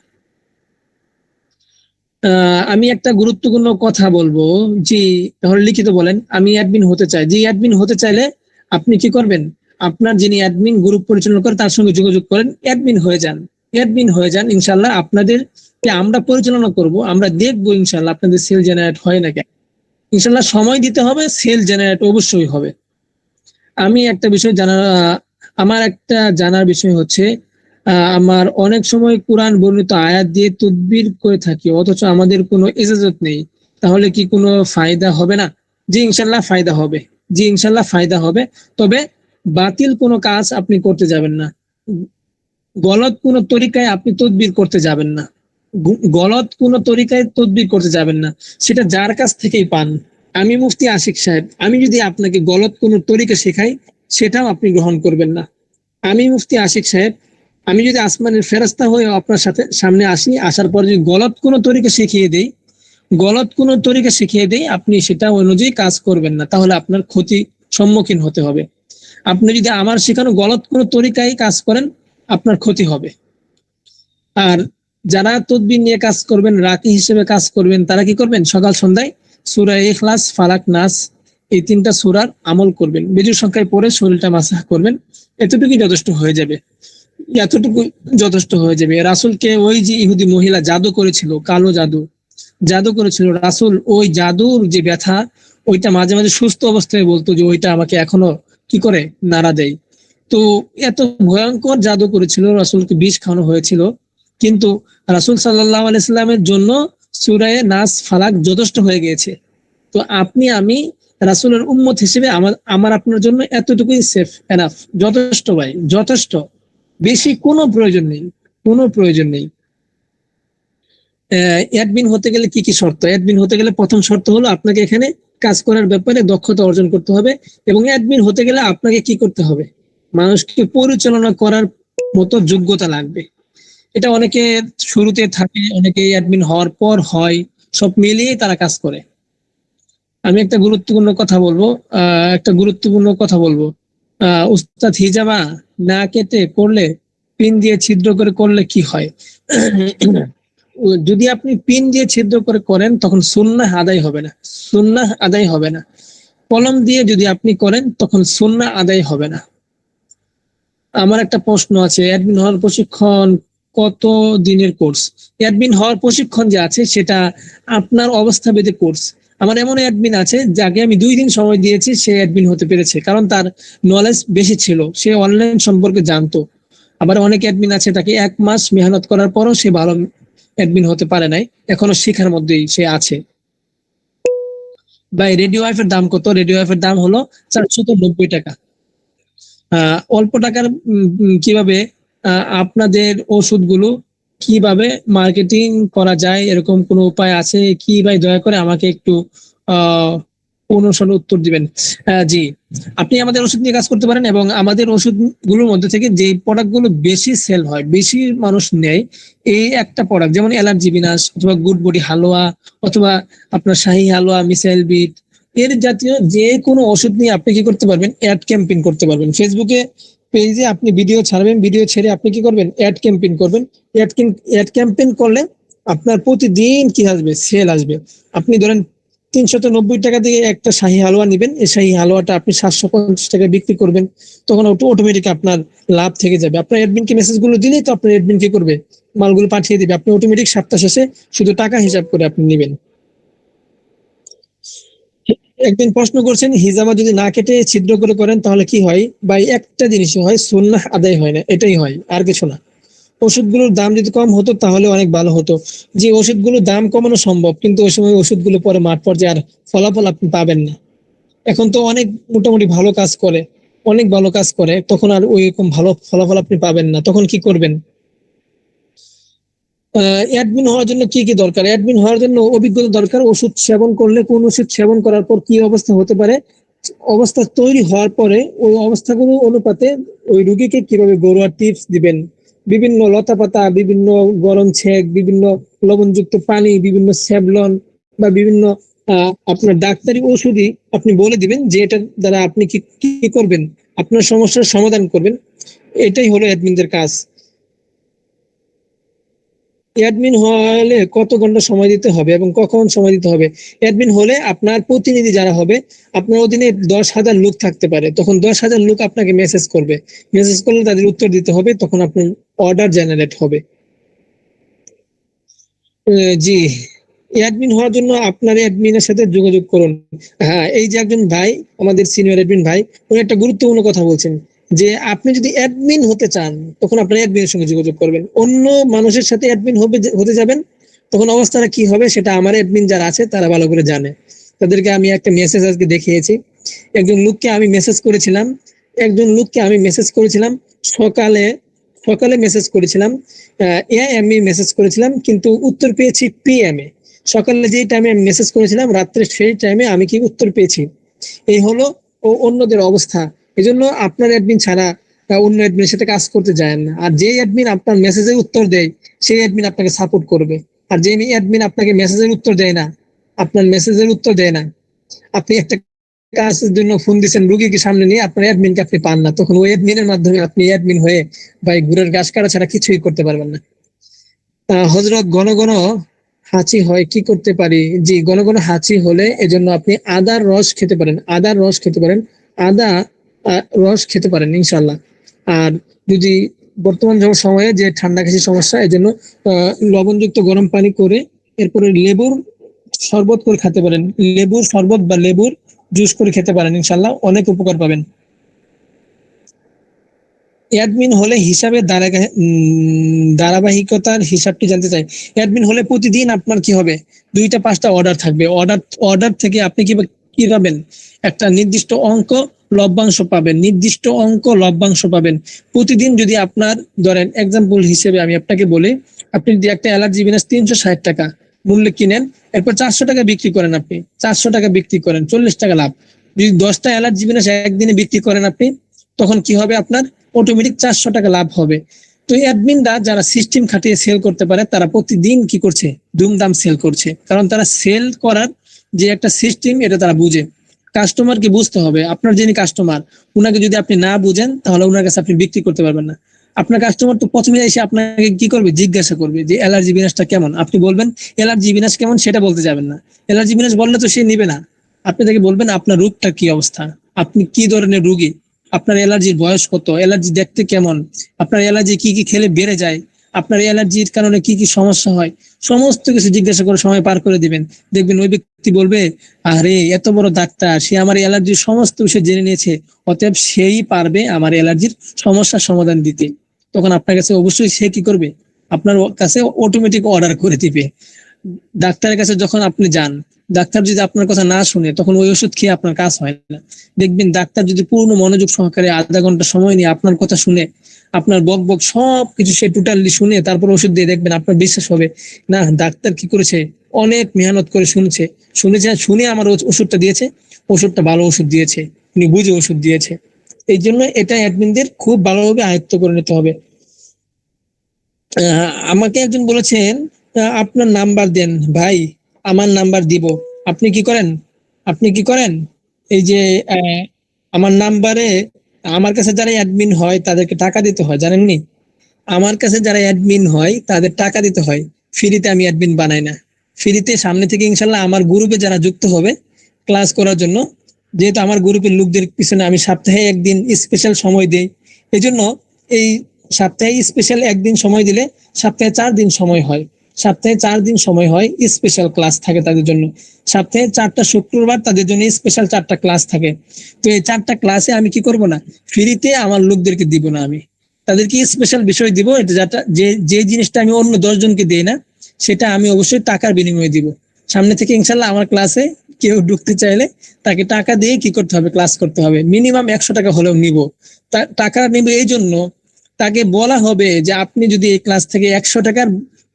আমি একটা গুরুত্বপূর্ণ কথা বলবো, যে তাহলে লিখিত বলেন, আমি অ্যাডমিন হতে চাই। যে অ্যাডমিন হতে চাইলে আপনি কি করবেন, আপনার যিনি অ্যাডমিন গ্রুপ পরিচালনা করে তার সঙ্গে যোগাযোগ করেন, অ্যাডমিন হয়ে যান। ইনশাল্লাহ আপনাদের আমরা পরিচালনা করব, আমরা দেখবো ইনশাল্লাহ আপনাদের সেল জেনারেট হয় না কেন। ইনশাল্লাহ সময় দিতে হবে, সেল জেনারেট অবশ্যই হবে। আমি একটা বিষয় আমার একটা জানার বিষয় হচ্ছে, আমার অনেক সময় কোরআন বর্ণিত আয়াত দিয়ে তাদবীর করে থাকি, অথচ আমাদের কোনো ইজাজত নেই, তাহলে কি কোনো ফায়দা হবে না? জি ইনশাল্লাহ ফায়দা হবে, জি ইনশাল্লাহ ফায়দা হবে। তবে বাতিল কোনো কাজ আপনি করতে যাবেন না, গলত কোনো তরিকায় আপনি তাদবীর করতে যাবেন না, গলত কোনো তরিকায় তাদবীর করতে যাবেন না, সেটা যার কাছ থেকেই পান। আমি মুফতি আশিক সাহেব, আমি যদি আপনাকে গলত কোনো তরিকা শেখাই, সেটাও আপনি গ্রহণ করবেন না। আমি মুফতি আশিক সাহেব, আমি যদি আসমানের ফেরেশতা হয়ে আপনার সাথে সামনে আসি, আসার পর যদি গলত কোনো তরিকা শিখিয়ে দেই, আপনি সেটা অনুযায়ী কাজ করবেন না, তাহলে আপনার ক্ষতি সম্মুখীন হতে হবে। আপনি যদি আমার শেখানো গলত কোনো তরিকায় কাজ করেন, আপনার ক্ষতি হবে। আর যারা তাদবীর নিয়ে কাজ করবেন, রাকি হিসেবে কাজ করবেন, তারা কি করবেন, সকাল সন্ধ্যায় সূরা ইখলাস, ফালাক, নাস, এই 3টা সূরার আমল করবেন, বেজুর সংখ্যায় পড়ে শরীরটা মাসাহ করবেন, এতটুকুই যথেষ্ট হয়ে যাবে। রাসূলকে ওই যে ইহুদি মহিলা জাদু করেছিল, কালো জাদু করেছিল, রাসূল ওই জাদুর যে ব্যথা, ওইটা মাঝে মাঝে সুস্থ অবস্থায় বলতো যে ওইটা আমাকে এখনো কি করে নাড়া দেয়। তো এত ভয়ঙ্কর জাদু করেছিল, রাসূলকে বিষ খাওয়ানো হয়েছিল, কিন্তু রাসূল সাল্লাল্লাহু আলাইহি সাল্লামের জন্য সূরা নাস, ফালাক যথেষ্ট হয়ে গিয়েছে। তো আপনি আমি রাসূলের উম্মত হিসেবে আমার আপনার জন্য এতটুকুই সেফ এনাফ, যথেষ্ট ভাই, যথেষ্ট, বেশি কোনো প্রয়োজন নেই। অ্যাডমিন হতে গেলে কি কি শর্ত? অ্যাডমিন হতে গেলে প্রথম শর্ত হলো আপনাকে এখানে কাজ করার ব্যাপারে দক্ষতা অর্জন করতে হবে, এবং অ্যাডমিন হতে গেলে আপনাকে কি করতে হবে, মানুষকে পরিচালনা করার মতো যোগ্যতা লাগবে। এটা অনেকে শুরুতে থাকে, অনেকে অ্যাডমিন হওয়ার পর হয়, সব মিলিয়ে তারা কাজ করে। আমি একটা গুরুত্বপূর্ণ কথা বলবো। উস্তাদ, হিজামা না কেটে করলে, পিন দিয়ে ছিদ্র করে করলে কি হয়? যদি আপনি পিন দিয়ে ছিদ্র করে করেন তখন সুন্নাহ আদায় হবে না। সুন্নাহ আদায় হবে না। কলম দিয়ে যদি আপনি করেন তখন সুন্নাহ আদায় হবে না। আমার একটা প্রশ্ন আছে, অ্যাডমিন হওয়ার প্রশিক্ষণ কত দিনের কোর্স? অ্যাডমিন হওয়ার প্রশিক্ষণ যে আছে সেটা আপনার অবস্থা ভেদে কোর্স। আমার এমন অ্যাডমিন আছে যাকে আমি 2 দিন সময় দিয়েছি, সে অ্যাডমিন হতে পেরেছে, কারণ তার নলেজ বেশি ছিল, সে অনলাইন সম্পর্কে জানতো। আবার অনেক অ্যাডমিন আছে তাকে 1 মাস মেহনত করার পরও সে ভালো অ্যাডমিন হতে পারে নাই, এখনো শেখার মধ্যেই সে আছে। ভাই, রেডিও ওয়াইফের দাম কত? রেডিও ওয়াইফের দাম হলো 490 টাকা। অল্প টাকার কিভাবে আপনাদের ওষুধগুলো কিভাবে মার্কেটিং করা যায়, এরকম কোনো উপায় আছে কি ভাই? দয়া করে আমাকে একটু অনুসরণ উত্তর দিবেন। জি, আপনি আমাদের ওষুধ নিয়ে কাজ করতে পারেন, এবং আমাদের ওষুধগুলোর মধ্যে থেকে যে প্রোডাক্টগুলো বেশি সেল হয়, বেশি মানুষ নেয়, এই একটা প্রোডাক্ট যেমন অ্যালার্জি বিনাশ অথবা গুড বডি হালুয়া অথবা আপনার শাহী হালুয়া, মিসাইল বিট, এর জাতীয় যে কোনো ওষুধ নিয়ে আপনি কি করতে পারবেন? অ্যাড ক্যাম্পেইন করতে পারবেন। ফেসবুকে পেজে আপনি ভিডিও ছাড়বেন, ভিডিও ছেড়ে আপনি কি করবেন? অ্যাড ক্যাম্পেইন করবেন। অ্যাড ক্যাম্পেইন করলে আপনার প্রতিদিন কি আসবে? সেল আসবে। আপনি ধরেন 390 টাকা দিয়ে একটা শাহী হালুয়া নেবেন, এই শাহী হালুয়াটা আপনি 750 টাকায় বিক্রি করবেন, তখন অটোমেটিক আপনার লাভ থেকে যাবে। আপনার অ্যাডমিনকে মেসেজগুলো দিলেই তো আপনার অ্যাডমিন কি করবে? মালগুলো পাঠিয়ে দিবে, আপনি অটোমেটিক সপ্তাহ শেষে শুধু টাকা হিসাব করে আপনি নেবেন। একদিন প্রশ্ন করছেন, হিজামা যদি না কেটে ছিদ্র করে করেন তাহলে কি হয়? ভাই, একটা জিনিসই হয়, সুন্নাহ আদায় হয় না, এটাই হয়, আর কিছু না। ওষুধগুলোর দাম যদি কম হতো তাহলে অনেক ভালো হতো। যে ওষুধগুলোর দাম কমানো সম্ভব, কিন্তু ওই সময় ওষুধগুলো পরে মাঠ পর্যায়ে আর ফলাফল আপনি পাবেন না। এখন তো অনেক মোটামুটি ভালো কাজ করে, অনেক ভালো কাজ করে, তখন আর ওই রকম ভালো ফলাফল আপনি পাবেন না। তখন কি করবেন? অ্যাডমিন হওয়ার জন্য কি কি দরকার? অ্যাডমিন হওয়ার জন্য অভিজ্ঞতা দরকার। ওষুধ সেবন করলে, কোন ওষুধ সেবন করার পর কি অবস্থা হতে পারে, অবস্থা তৈরি হওয়ার পরে ওই অবস্থাগুলো অনুপাতে ওই রুগীকে কিভাবে ঘরোয়া টিপস দিবেন, বিভিন্ন লতা পাতা, বিভিন্ন গরম ছেক, বিভিন্ন লবণযুক্ত পানি, বিভিন্ন স্যাভলন বা বিভিন্ন আপনার ডাক্তারি ওষুধই আপনি বলে দিবেন, যে এটা দ্বারা আপনি কি কি করবেন, আপনার সমস্যার সমাধান করবেন। এটাই হলো অ্যাডমিনদের কাজ। অ্যাডমিন হলে কত ঘন্টা সময় দিতে হবে এবং কখন সময় দিতে হবে? অ্যাডমিন হলে আপনার প্রতিনিধি যারা হবে, আপনার অধীনে 10,000 লোক থাকতে পারে, তখন 10,000 লোক আপনাকে মেসেজ করবে, মেসেজ করলে তাদের উত্তর দিতে হবে, তখন আপনার অর্ডার জেনারেট হবে। জি, অ্যাডমিন হওয়ার জন্য আপনার অ্যাডমিনের সাথে যোগাযোগ করুন। হ্যাঁ, এই যে একজন ভাই, আমাদের সিনিয়র অ্যাডমিন ভাই, উনি একটা গুরুত্বপূর্ণ কথা বলছেন, যে আপনি যদি অ্যাডমিন হতে চান তখন আপনার অ্যাডমিনের সঙ্গে যোগাযোগ করবেন। অন্য মানুষের সাথে অ্যাডমিন হতে যাবেন, তখন অবস্থাটা কি হবে সেটা আমার অ্যাডমিন যারা আছে তারা ভালো করে জানে। তাদেরকে আমি একটা মেসেজ আজকে দেখিয়েছি। একজন লোককে আমি মেসেজ করেছিলাম, সকালে সকালে মেসেজ করেছিলাম, এএম মেসেজ করেছিলাম, কিন্তু উত্তর পেয়েছি পিএম এ। সকালে যেই টাইমে আমি মেসেজ করেছিলাম, রাত্রে সেই টাইমে আমি কি উত্তর পেয়েছি। এই হলো অন্যদের অবস্থা। এজন্য আপনার অ্যাডমিন ছাড়া অন্য অ্যাডমিনের সাথে কাজ করতে যায় না। আর যে অ্যাডমিন আপনার মেসেজের উত্তর দেয়, সেই অ্যাডমিন আপনাকে সাপোর্ট করবে। আর যে অ্যাডমিন আপনাকে মেসেজের উত্তর দেয় না, আপনার মেসেজের উত্তর দেয় না, আপনি একটা কাজের জন্য ফোন দিচ্ছেন, রুগীকে সামনে নিয়ে আপনার অ্যাডমিনকে আপনি পান না, তখন ওই অ্যাডমিনের মাধ্যমে আপনি অ্যাডমিন হয়ে ভাই ঘুরের ঘাস কাটা ছাড়া কিছুই করতে পারবেন না। হযরত, ঘন ঘন হাঁচি হয়, কি করতে পারি? জি, ঘন ঘন হাঁচি হলে এজন্য আপনি আদার রস খেতে পারেন, আদা রস খেতে পারেন ইনশাল্লাহ। আর যদি বর্তমান সময়ে যে ঠান্ডা কাশির সমস্যা, এজন্য লবণযুক্ত গরম পানি করে এরপরে লেবুর শরবত করে খেতে পারেন, লেবুর শরবত বা লেবুর জুস করে খেতে পারেন, ইনশাল্লাহ অনেক উপকার পাবেন। অ্যাডমিন হলে হিসাবে ধারাবাহিকতার হিসাবটি জানতে চাই। অ্যাডমিন হলে প্রতিদিন আপনার কি হবে? 2টা 5টা অর্ডার থাকবে। অর্ডার থেকে আপনি কি পাবেন? একটা নির্দিষ্ট অঙ্ক লভ্যাংশ পাবেন প্রতিদিন। যদি আপনার ধরেন এক্সাম্পল হিসেবে আমি আপনাকে বলি, আপনি যদি একটা অ্যালার্জি বিনাশ 360 টাকা মূল্যে কিনেন, এরপর 400 টাকা বিক্রি করেন, আপনি 400 টাকা বিক্রি করেন, 40 টাকা লাভ। যদি 10টা অ্যালার্জি বিনাশ একদিনে বিক্রি করেন আপনি, তখন কি হবে? আপনার অটোমেটিক 400 টাকা লাভ হবে। তো অ্যাডমিনরা যারা সিস্টেম খাটিয়ে সেল করতে পারে, তারা প্রতিদিন কি করছে? দুমদাম সেল করছে, কারণ তারা সেল করার যে একটা সিস্টেম, এটা তারা বুঝে। কাস্টমারকে বুঝতে হবে, আপনার যিনি কাস্টমার উনাকে যদি আপনি না বুঝেন তাহলে ওনার কাছে আপনি বিক্রি করতে পারবেন না। আপনার কাস্টমার তো প্রথমে এসে আপনাকে কি করবে, জিজ্ঞাসা করবে যে অ্যালার্জি বিনাশটা কেমন। আপনি বলবেন অ্যালার্জি বিনাশ কেমন, সেটা বলতে যাবেন না। অ্যালার্জি বিনাশ বললে তো সে নিবে না। আপনি তাকে বলবেন আপনার রোগটা কি অবস্থা, আপনি কি ধরনের রোগী, আপনার অ্যালার্জির বয়স কত, অ্যালার্জি দেখতে কেমন, আপনার অ্যালার্জি কি কি খেলে বেড়ে যায়, আপনার অ্যালার্জির কারণে কি কি সমস্যা হয়, সমস্ত কিছু জিজ্ঞাসা করে সময় পার করে দিবেন। দেখবেন ওই ব্যক্তি বলবে আরে এত বড় ডাক্তার, সে আমার অ্যালার্জির সমস্ত বিষয় জেনে নিয়েছে, অতএব সেই পারবে আমার অ্যালার্জির সমস্যার সমাধান দিতে। তখন আপনার কাছে অবশ্যই সে কি করবে, আপনার কাছে অটোমেটিক অর্ডার করে দিবে। ডাক্তারের কাছে যখন আপনি যান, ডাক্তার যদি আপনার কথা না শুনে তখন ওই ওষুধ খেয়ে আপনার কাজ হয় না। দেখবেন ডাক্তার যদি পূর্ণ মনোযোগ সহকারে আধা ঘন্টা সময় নিয়ে আপনার কথা শুনে, আপনার বক বক সব কিছু সে টোটালি শুনে তারপর ওষুধ দিয়ে, দেখবেন আপনার বিশ্বাস হবে না ডাক্তার কি করেছে, অনেক মেহনত করে শুনে আমার ওষুধটা দিয়েছে, ওষুধটা ভালো ওষুধ দিয়েছে, উনি বুঝে ওষুধ দিয়েছে। এই জন্য এটা অ্যাডমিনদের খুব ভালোভাবে আয়ত্ত করে নিতে হবে। আমাকে একজন বলেছেন আপনার নাম্বার দেন ভাই, আমার নাম্বার দিব। আপনি কি করেন, আপনি কি করেন, এই যে আমার নাম্বারে, আমার কাছে যারা অ্যাডমিন হয় তাদেরকে টাকা দিতে হয় জানেননি। আমার কাছে যারা অ্যাডমিন হয় তাদের টাকা দিতে হয়, ফ্রিতে আমি অ্যাডমিন বানাই না। ফ্রিতে সামনে থেকে ইনশাল্লাহ আমার গ্রুপে যারা যুক্ত হবে ক্লাস করার জন্য, যেহেতু আমার গ্রুপের লোকদের পিছনে আমি সপ্তাহে একদিন স্পেশাল সময় দেই, এই জন্য এই সপ্তাহে স্পেশাল একদিন সময় দিলে সপ্তাহে 4 দিন সময় হয়, সপ্তাহে 4 দিন সময় হয়, স্পেশাল ক্লাস থাকে তাদের জন্য। সপ্তাহে 4টা শুক্রবার তাদের জন্য স্পেশাল 4টা ক্লাস থাকে। তো এই 4টা ক্লাসে আমি কি করব না, ফ্রিতে আমার লোকদেরকে দিব না, আমি তাদেরকে স্পেশাল বিষয় দিব, এটা যেটা যে জিনিসটা আমি অন্য 10 জনকে দিই না, সেটা আমি অবশ্যই টাকার বিনিময়ে দিব। সামনে থেকে ইনশাল্লাহ আমার ক্লাসে কেউ ঢুকতে চাইলে তাকে টাকা দিয়ে কি করতে হবে, ক্লাস করতে হবে, মিনিমাম 100 টাকা হলেও নিব। টাকা নিব এই জন্য, তাকে বলা হবে যে আপনি যদি এই ক্লাস থেকে 100 টাকার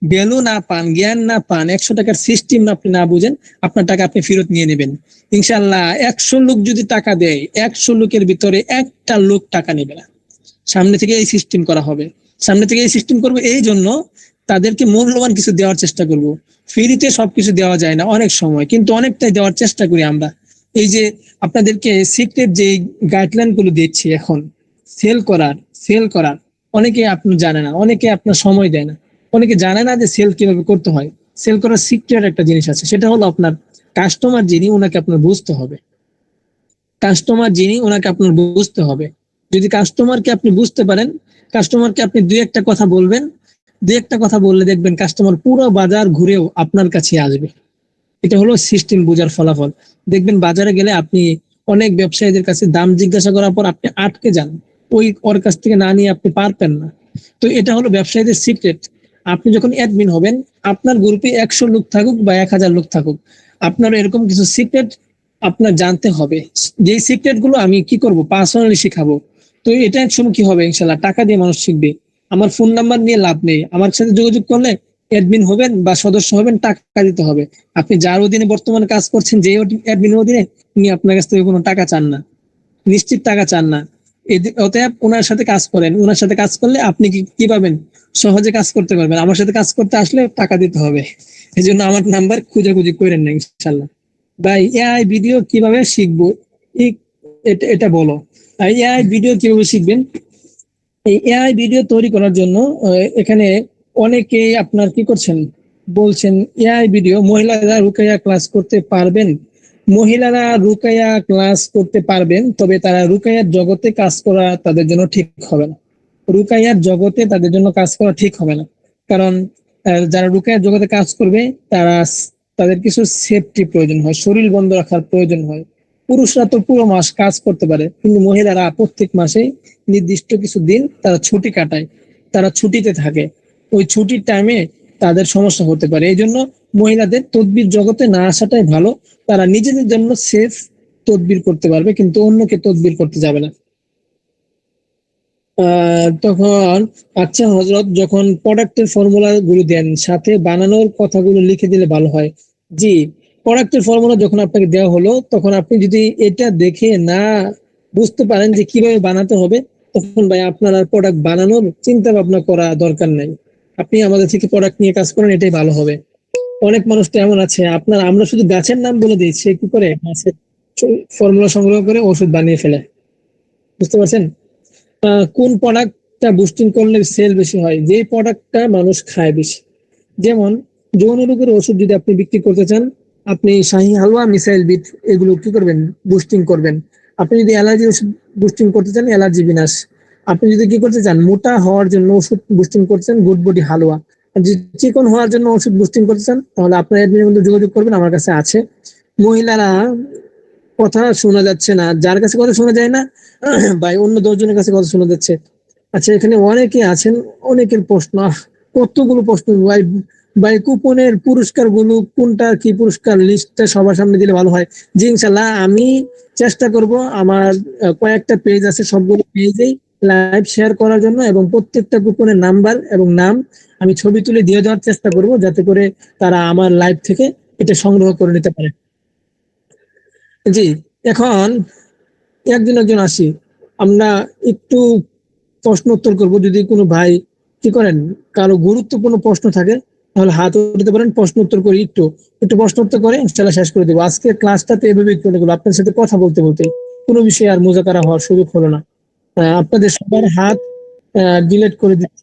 ভ্যালু না পান, জ্ঞান না পান, 100 টাকার সিস্টেম আপনি না বুঝেন, আপনার টাকা আপনি ফেরত নিয়ে নেবেন। ইনশাল্লাহ 100 লোক যদি টাকা দেয়, 100 লোকের ভিতরে একটা লোক টাকা নেবে না। সামনে থেকে এই সিস্টেম করা হবে, সামনে থেকে এই সিস্টেম করবো, এই জন্য তাদেরকে মূল্যবান কিছু দেওয়ার চেষ্টা করব। ফ্রিতে সবকিছু দেওয়া যায় না অনেক সময়, কিন্তু অনেকটাই দেওয়ার চেষ্টা করি আমরা। এই যে আপনাদেরকে সিক্রেট যে গাইডলাইন গুলো দিচ্ছি এখন, সেল করার অনেকে আপনি জানে না, অনেকে আপনার সময় দেয় না, অনেকে জানে না যে সেল কিভাবে করতে হয়। সেল করার সিক্রেট একটা জিনিস আছে, সেটা হলো আপনার কাস্টমার যিনি ওনাকে আপনার বুঝতে হবে, কাস্টমার যিনি ওনাকে আপনার বুঝতে হবে। যদি কাস্টমারকে আপনি বুঝতে পারেন, কাস্টমারকে আপনি দুই একটা কথা বলবেন, দুই একটা কথা বললে দেখবেন কাস্টমার পুরো বাজার ঘুরেও আপনার কাছে আসবে। এটা হলো সিস্টেম বোঝার ফলাফল। দেখবেন বাজারে গেলে আপনি অনেক ব্যবসায়ীদের কাছে দাম জিজ্ঞাসা করার পর আপনি আটকে যান, ওর কাছ থেকে না নিয়ে আপনি পারবেন না। তো এটা হলো ব্যবসায়ীদের সিক্রেট। আপনি যখন অ্যাডমিন হবেন, আপনার গ্রুপে 100 লোক থাকুক বা 1000 লোক থাকুক, আপনার এরকম কিছু সিক্রেট আপনার জানতে হবে। যেই সিক্রেট গুলো আমি কি করব, পার্সোনালি শিখাবো। তো এটা এক সময় কি হবে, ইনশাল্লাহ টাকা দিয়ে মানুষ শিখবে। আমার ফোন নাম্বার নিয়ে লাভ নেই, আমার সাথে যোগাযোগ করলে অ্যাডমিন হবেন বা সদস্য হবেন, টাকা দিতে হবে। আপনি যার অধীনে বর্তমানে কাজ করছেন, যে অ্যাডমিনের অধীনে, উনি আপনার কাছ থেকে কোনো টাকা চান না, নিশ্চিত টাকা চান না। অতএব ওনার সাথে কাজ করেন, ওনার সাথে কাজ করলে আপনি কি পাবেন, সহজে কাজ করতে পারবেন। আমার সাথে কাজ করতে আসলে টাকা দিতে হবে, এই জন্য আমার নাম্বার খুঁজাখুঁজি করেন না ইনশাল্লাহ। ভাই এআই ভিডিও কিভাবে শিখবো, এটা বলো। এআই ভিডিও কিভাবে শিখবেন, এই এআই ভিডিও তৈরি করার জন্য এখানে অনেকেই আপনার কি করছেন, বলছেন এআই ভিডিও মহিলারা রুকাইয়া ক্লাস করতে পারবেন। মহিলারা রুকাইয়া ক্লাস করতে পারবেন, তবে তারা রুকাইয়ার জগতে কাজ করা তাদের জন্য ঠিক হবে না। রুকাইয়ার জগতে তাদের জন্য কাজ করা ঠিক হবে না, কারণ যারা রুকাইয়ার জগতে কাজ করবে তাদের কিছু সেফটি প্রয়োজন হয়, শরীর বন্ধ রাখার প্রয়োজন হয়। পুরুষরা তো পুরো মাস কাজ করতে পারে, কিন্তু মহিলারা প্রত্যেক মাসে নির্দিষ্ট কিছু দিন তারা ছুটি কাটায়, তারা ছুটিতে থাকে, ওই ছুটির টাইমে তাদের সমস্যা হতে পারে। এই জন্য মহিলাদের তদবির জগতে না আসাটাই ভালো। তারা নিজেদের জন্য সেফ তদবির করতে পারবে, কিন্তু অন্যকে তদবির করতে যাবে না। তখন আচ্ছা হযরত, যখন প্রোডাক্টের ফর্মুলা গুলো দেন সাথে বানানোর কথাগুলো লিখে দিলে ভালো হয়। জি, প্রোডাক্টের ফর্মুলা যখন আপনাকে দেওয়া হলো, তখন আপনি যদি এটা দেখে না বুঝতে পারেন যে কিভাবে বানাতে হবে, তখন ভাই আপনার আর প্রোডাক্ট বানানোর চিন্তা ভাবনা করা দরকার নাই। আপনি আমাদের থেকে প্রোডাক্ট নিয়ে কাজ করেন, এটাই ভালো হবে। অনেক মানুষ তো এমন আছে, আমরা শুধু গাছের নাম বলে দিই, সে কি করে গাছের ফর্মুলা সংগ্রহ করে ওষুধ বানিয়ে ফেলে। বুঝতে পারছেন? কোন প্রোডাক্টটা বুস্টিং করলে সেল বেশি হয়, যে প্রোডাক্টটা মানুষ খায় বেশি। যেমন যৌন রোগের ওষুধ যদি আপনি বিক্রি করতে চান, আপনি শাহী হালুয়া, মিসাইল বিট এগুলো কি করবেন, বুস্টিং করবেন। আপনি যদি অ্যালার্জি ওষুধ বুস্টিং করতে চান, অ্যালার্জি বিনাশ। আপনি যদি কি করতে চান, মোটা হওয়ার জন্য ওষুধ বুস্টিং করতে চান, গুড বডি হালুয়া। আর যদি চিকন হওয়ার জন্য ওষুধ বুস্টিং করতে চান, তাহলে আপনার অ্যাডমিনের মধ্যে যোগাযোগ করবেন, আমার কাছে আছে। মহিলারা কথা শোনা যাচ্ছে না, যার কাছে কথা শোনা যায় না ভাই অন্য 10 জনের কাছে কথা শোনা যাচ্ছে। আচ্ছা, এখানে অনেকে আছেন, অনেকের প্রশ্ন, কতগুলো প্রশ্ন ভাই। ভাই কুপনের পুরস্কার গুলো কোনটা, কি পুরস্কার, লিস্টটা সবার সামনে দিলে ভালো হয়। জি ইনশাল্লাহ আমি চেষ্টা করব। আমার কয়েকটা পেজ আছে, সবগুলো পেজেই লাইভ শেয়ার করার জন্য, এবং প্রত্যেকটা কুপনের নাম্বার এবং নাম আমি ছবি তুলে দিয়ে দেওয়ার চেষ্টা করব, যাতে করে তারা আমার লাইভ থেকে এটা সংগ্রহ করে নিতে পারে। জি, এখন একজন একজন আসি। আমরা একটু প্রশ্ন উত্তর করবো। যদি কোনো ভাই কি করেন, কারো গুরুত্বপূর্ণ প্রশ্ন থাকে, তাহলে হাত উঠাতে পারেন, প্রশ্ন উত্তর করি। একটু একটু প্রশ্ন উত্তর করে ইনশাল্লাহ শেষ করে দেবো। আজকে ক্লাসটাতে এভাবে চলে গেলো, আপনার সাথে কথা বলতে বলতে কোনো বিষয়ে আর মোজাকারা হওয়ার সুযোগ হলো না। আপনাদের সবার হাত ডিলেট করে দিচ্ছি।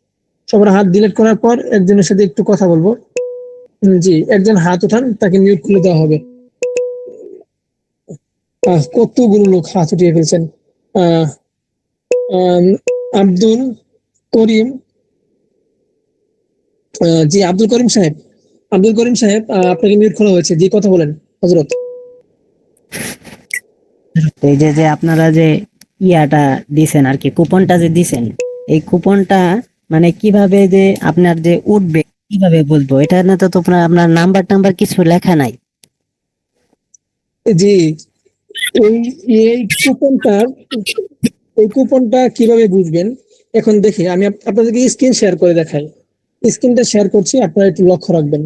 সবার হাত ডিলেট করার পর একজনের সাথে একটু কথা বলবো। জি, একজন হাত উঠান, তাকে মিউট খুলে দেওয়া হবে। কতগুলো লোক হাত উঠিয়ে ফেলছেন। আহ আম, আব্দুল করিম, জি আব্দুল করিম সাহেব, আব্দুল করিম সাহেব, আপনাকে মিউট খোলা হয়েছে, জি কথা বলেন হযরত। এই যে যে আপনারা যে ইয়াটা দিছেন আর কি, কুপনটা যে দিছেন, এই কুপনটা মানে কিভাবে যে আপনার যে উঠবে, কিভাবে বুঝবো? এটা না তো আপনার আপনার নাম্বার টাম্বার কিছু লেখা নাই। জি, এই এই কুপনটার এই কুপনটা কিভাবে বুঝবেন, এখন দেখি আমি আপনাদেরকে স্ক্রিন শেয়ার করে দেখাই। স্ক্রিনটা শেয়ার করছি, আপনারা একটু লক্ষ্য রাখবেন।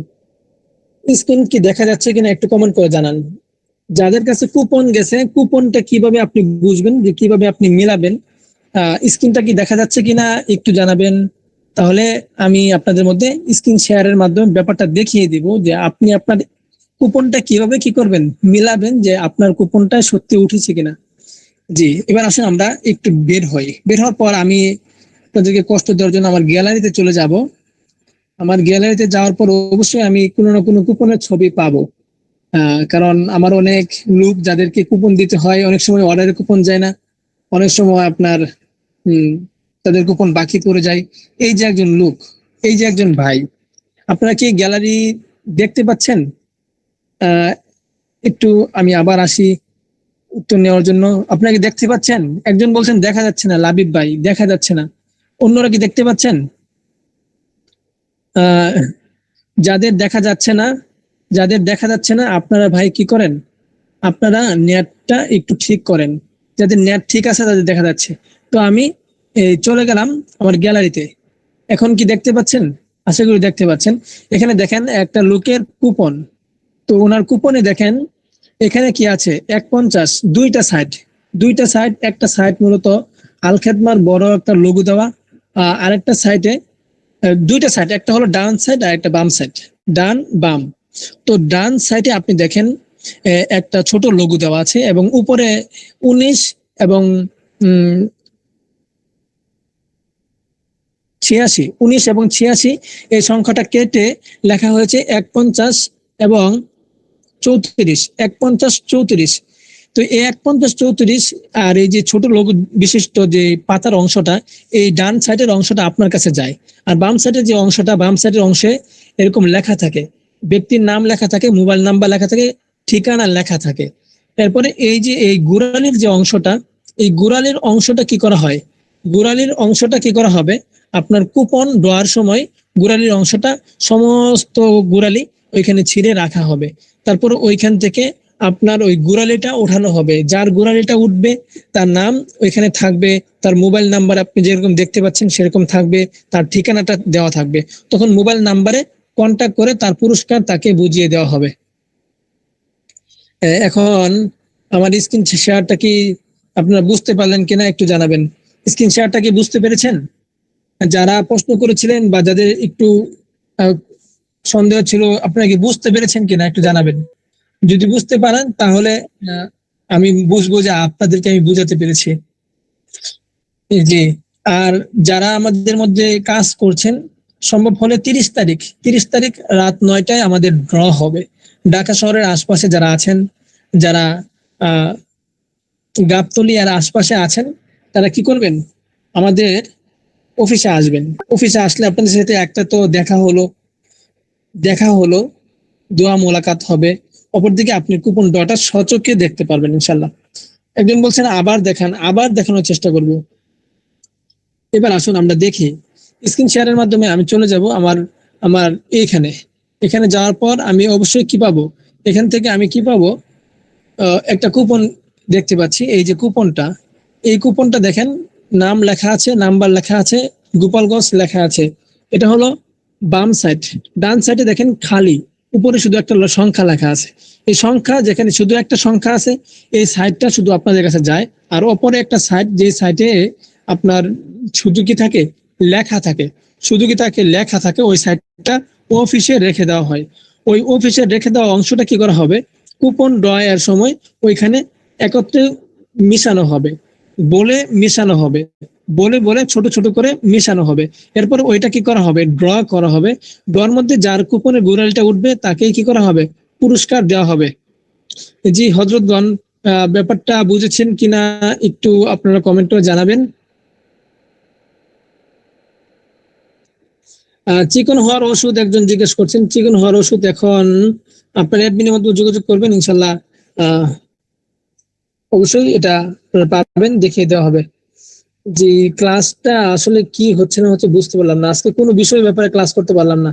স্ক্রিন কি দেখা যাচ্ছে কিনা একটু কমেন্ট করে জানান। যাদের কাছে কুপন গেছে, কুপনটা কিভাবে আপনি বুঝবেন, যে কিভাবে আপনি মিলাবেন, স্ক্রিনটা কি দেখা যাচ্ছে কিনা একটু জানাবেন। তাহলে আমি আপনাদের মধ্যে স্ক্রিন শেয়ারের মাধ্যমে ব্যাপারটা দেখিয়ে দিব, যে আপনি আপনার কুপনটা কিভাবে কি করবেন, মিলাবেন, যে আপনার কুপনটা সত্যি উঠেছে কিনা। জি, এবার আসুন আমরা একটু বের হই। বের হওয়ার পর আমি আপনাদেরকে কষ্ট দেওয়ার জন্য আমার গ্যালারিতে চলে যাব। আমার গ্যালারিতে যাওয়ার পর অবশ্যই আমি কোনো না কোনো কুপনের ছবি পাবো। কারণ আমার অনেক লোক যাদেরকে কুপন দিতে হয়, অনেক সময় অর্ডারের কুপন যায় না, অনেক সময় আপনার হম তাদের কুপন বাকি পড়ে যায়। এই যে একজন লোক, এই যে একজন ভাই, আপনারা কি গ্যালারি দেখতে পাচ্ছেন? আহ একটু আমি আবার আসি উত্তর নেওয়ার জন্য। আপনাকে দেখতে পাচ্ছেন? একজন বলছেন দেখা যাচ্ছে না, লাবিব ভাই দেখা যাচ্ছে না। অন্যরা কি দেখতে পাচ্ছেন? আহ যাদের দেখা যাচ্ছে না, যাদের দেখা যাচ্ছে না, আপনারা ভাই কি করেন, আপনারা নেটটা একটু ঠিক করেন। যাদের নেট ঠিক আছে তাদের দেখা যাচ্ছে। তো আমি চলে গেলাম আমার গ্যালারিতে। এখন কি দেখতে পাচ্ছেন? আশা করি দেখতে পাচ্ছেন। এখানে দেখেন একটা লোকের কুপন। তো ওনার কুপনে দেখেন এখানে কি আছে, 1.50, দুইটা সাইড, একটা সাইড মূলত আল খেদমার বড় একটা লোগো দেওয়া, আরেকটা সাইডে দুইটা সাইড, একটা হলো ডান সাইড আর একটা বাম সাইড, ডান বাম। তো ডান সাইডে আপনি দেখেন একটা ছোট লোগো দেওয়া আছে, এবং উপরে 19 এবং 19 এবং 86 এই সংখ্যাটা কেটে লেখা হয়েছে 1.50 এবং 34, 1.50 34। তো এই 1.50 34 আর এই যে ছোট লোগো বিশিষ্ট যে পাতার অংশটা, এই ডান সাইডের অংশটা আপনার কাছে যায়। আর বাম সাইডের যে অংশটা, বাম সাইডের অংশে এরকম লেখা থাকে, ব্যক্তির নাম লেখা থাকে, মোবাইল নাম্বার লেখা থাকে, ঠিকানা লেখা থাকে। এরপরে এই যে এই গোড়ালির যে অংশটা, এই গোড়ালির অংশটা কি করা হয়, গোড়ালির অংশটা কি করা হবে, আপনার কুপন দেওয়ার সময় গোড়ালির অংশটা সমস্ত গোড়ালি ওইখানে ছিঁড়ে রাখা হবে। তারপর ওইখান থেকে আপনার ওই গোড়ালিটা ওঠানো হবে। যার গোড়ালিটা উঠবে তার নাম ওইখানে থাকবে, তার মোবাইল নাম্বার আপনি যেরকম দেখতে পাচ্ছেন সেরকম থাকবে, তার ঠিকানাটা দেওয়া থাকবে। তখন মোবাইল নাম্বারে কন্ট্যাক্ট করে তার পুরস্কার তাকে বুঝিয়ে দেওয়া হবে। এখন আমার স্ক্রিন শেয়ারটা কি আপনারা বুঝতে পারলেন কিনা একটু জানাবেন। স্ক্রিন শেয়ারটা কি বুঝতে পেরেছেন? যারা প্রশ্ন করেছিলেন বা যাদের একটু সন্দেহ ছিল, আপনারা কি বুঝতে পেরেছেন কিনা একটু জানাবেন। যদি বুঝতে পারেন তাহলে আমি বুঝবো যে আপনাদেরকে আমি বুঝাতে পেরেছি। জি। আর যারা আমাদের মধ্যে কাজ করছেন, সম্ভব হলে 30 তারিখ রাত 9টায় আমাদের ড্র হবে। ঢাকা শহরের আশপাশে যারা আছেন, যারা আহ গাবতলী আর আশপাশে আছেন, তারা কি করবেন, আমাদের অফিসে আসবেন। অফিসে আসলে আপনাদের সাথে একটা তো দেখা হলো, দোয়া মোলাকাত হবে। অপরদিকে আপনি কুপন ডটা সচক্ষে দেখতে পারবেন ইনশাল্লাহ। একজন বলছেন আবার দেখানোর চেষ্টা করব। এবার আসুন আমরা দেখি। স্ক্রিন শেয়ারের মাধ্যমে আমি চলে যাব আমার এখানে যাওয়ার পর আমি অবশ্যই কি পাবো, এখান থেকে আমি কি পাবো, একটা কুপন দেখতে পাচ্ছি। এই যে কুপনটা, এই কুপনটা দেখেন, নাম লেখা আছে, নাম্বার লেখা আছে, গোপালগঞ্জ লেখা আছে। এটা হলো বাম সাইড। ডান সাইডে দেখেন খালি, উপরে শুধু একটা সংখ্যা লেখা আছে। এই সংখ্যা, যেখানে শুধু একটা সংখ্যা আছে, এই সাইডটা শুধু আপনাদের কাছে যায়। আর অপরে একটা সাইড, যে সাইডে আপনার শুধু কি থাকে, লেখা থাকে, ওই সাইডটা অফিসে রেখে দেওয়া হয়। ওই অফিসে রেখে দেওয়া অংশটা কি করা হবে, কুপন ড্রয়ের সময় ওইখানে একত্রে মিশানো হবে, বলে ছোট ছোট করে মিশানো হবে। এরপর ওইটা কি করা হবে, ড্র করা হবে। ড্রর মধ্যে যার কুপনের গুড়ালটা উঠবে তাকেই কি করা হবে, পুরস্কার দেওয়া হবে। জি হযরতগণ, ব্যাপারটা বুঝেছেন কিনা একটু আপনারা কমেন্টে জানাবেন। চিকন হওয়ার ওষুধ একজন জিজ্ঞেস করছেন। চিকন হওয়ার ওষুধ এখন আপনার অ্যাডমিনের মধ্যে যোগাযোগ করবেন, ইনশাল্লাহ অবশ্যই এটা পাবেন, দেখিয়ে দেওয়া হবে। যে ক্লাসটা আসলে কি হচ্ছে না হচ্ছে বুঝতে পারলাম না। আজকে কোনো বিষয়ের ব্যাপারে ক্লাস করতে পারলাম না।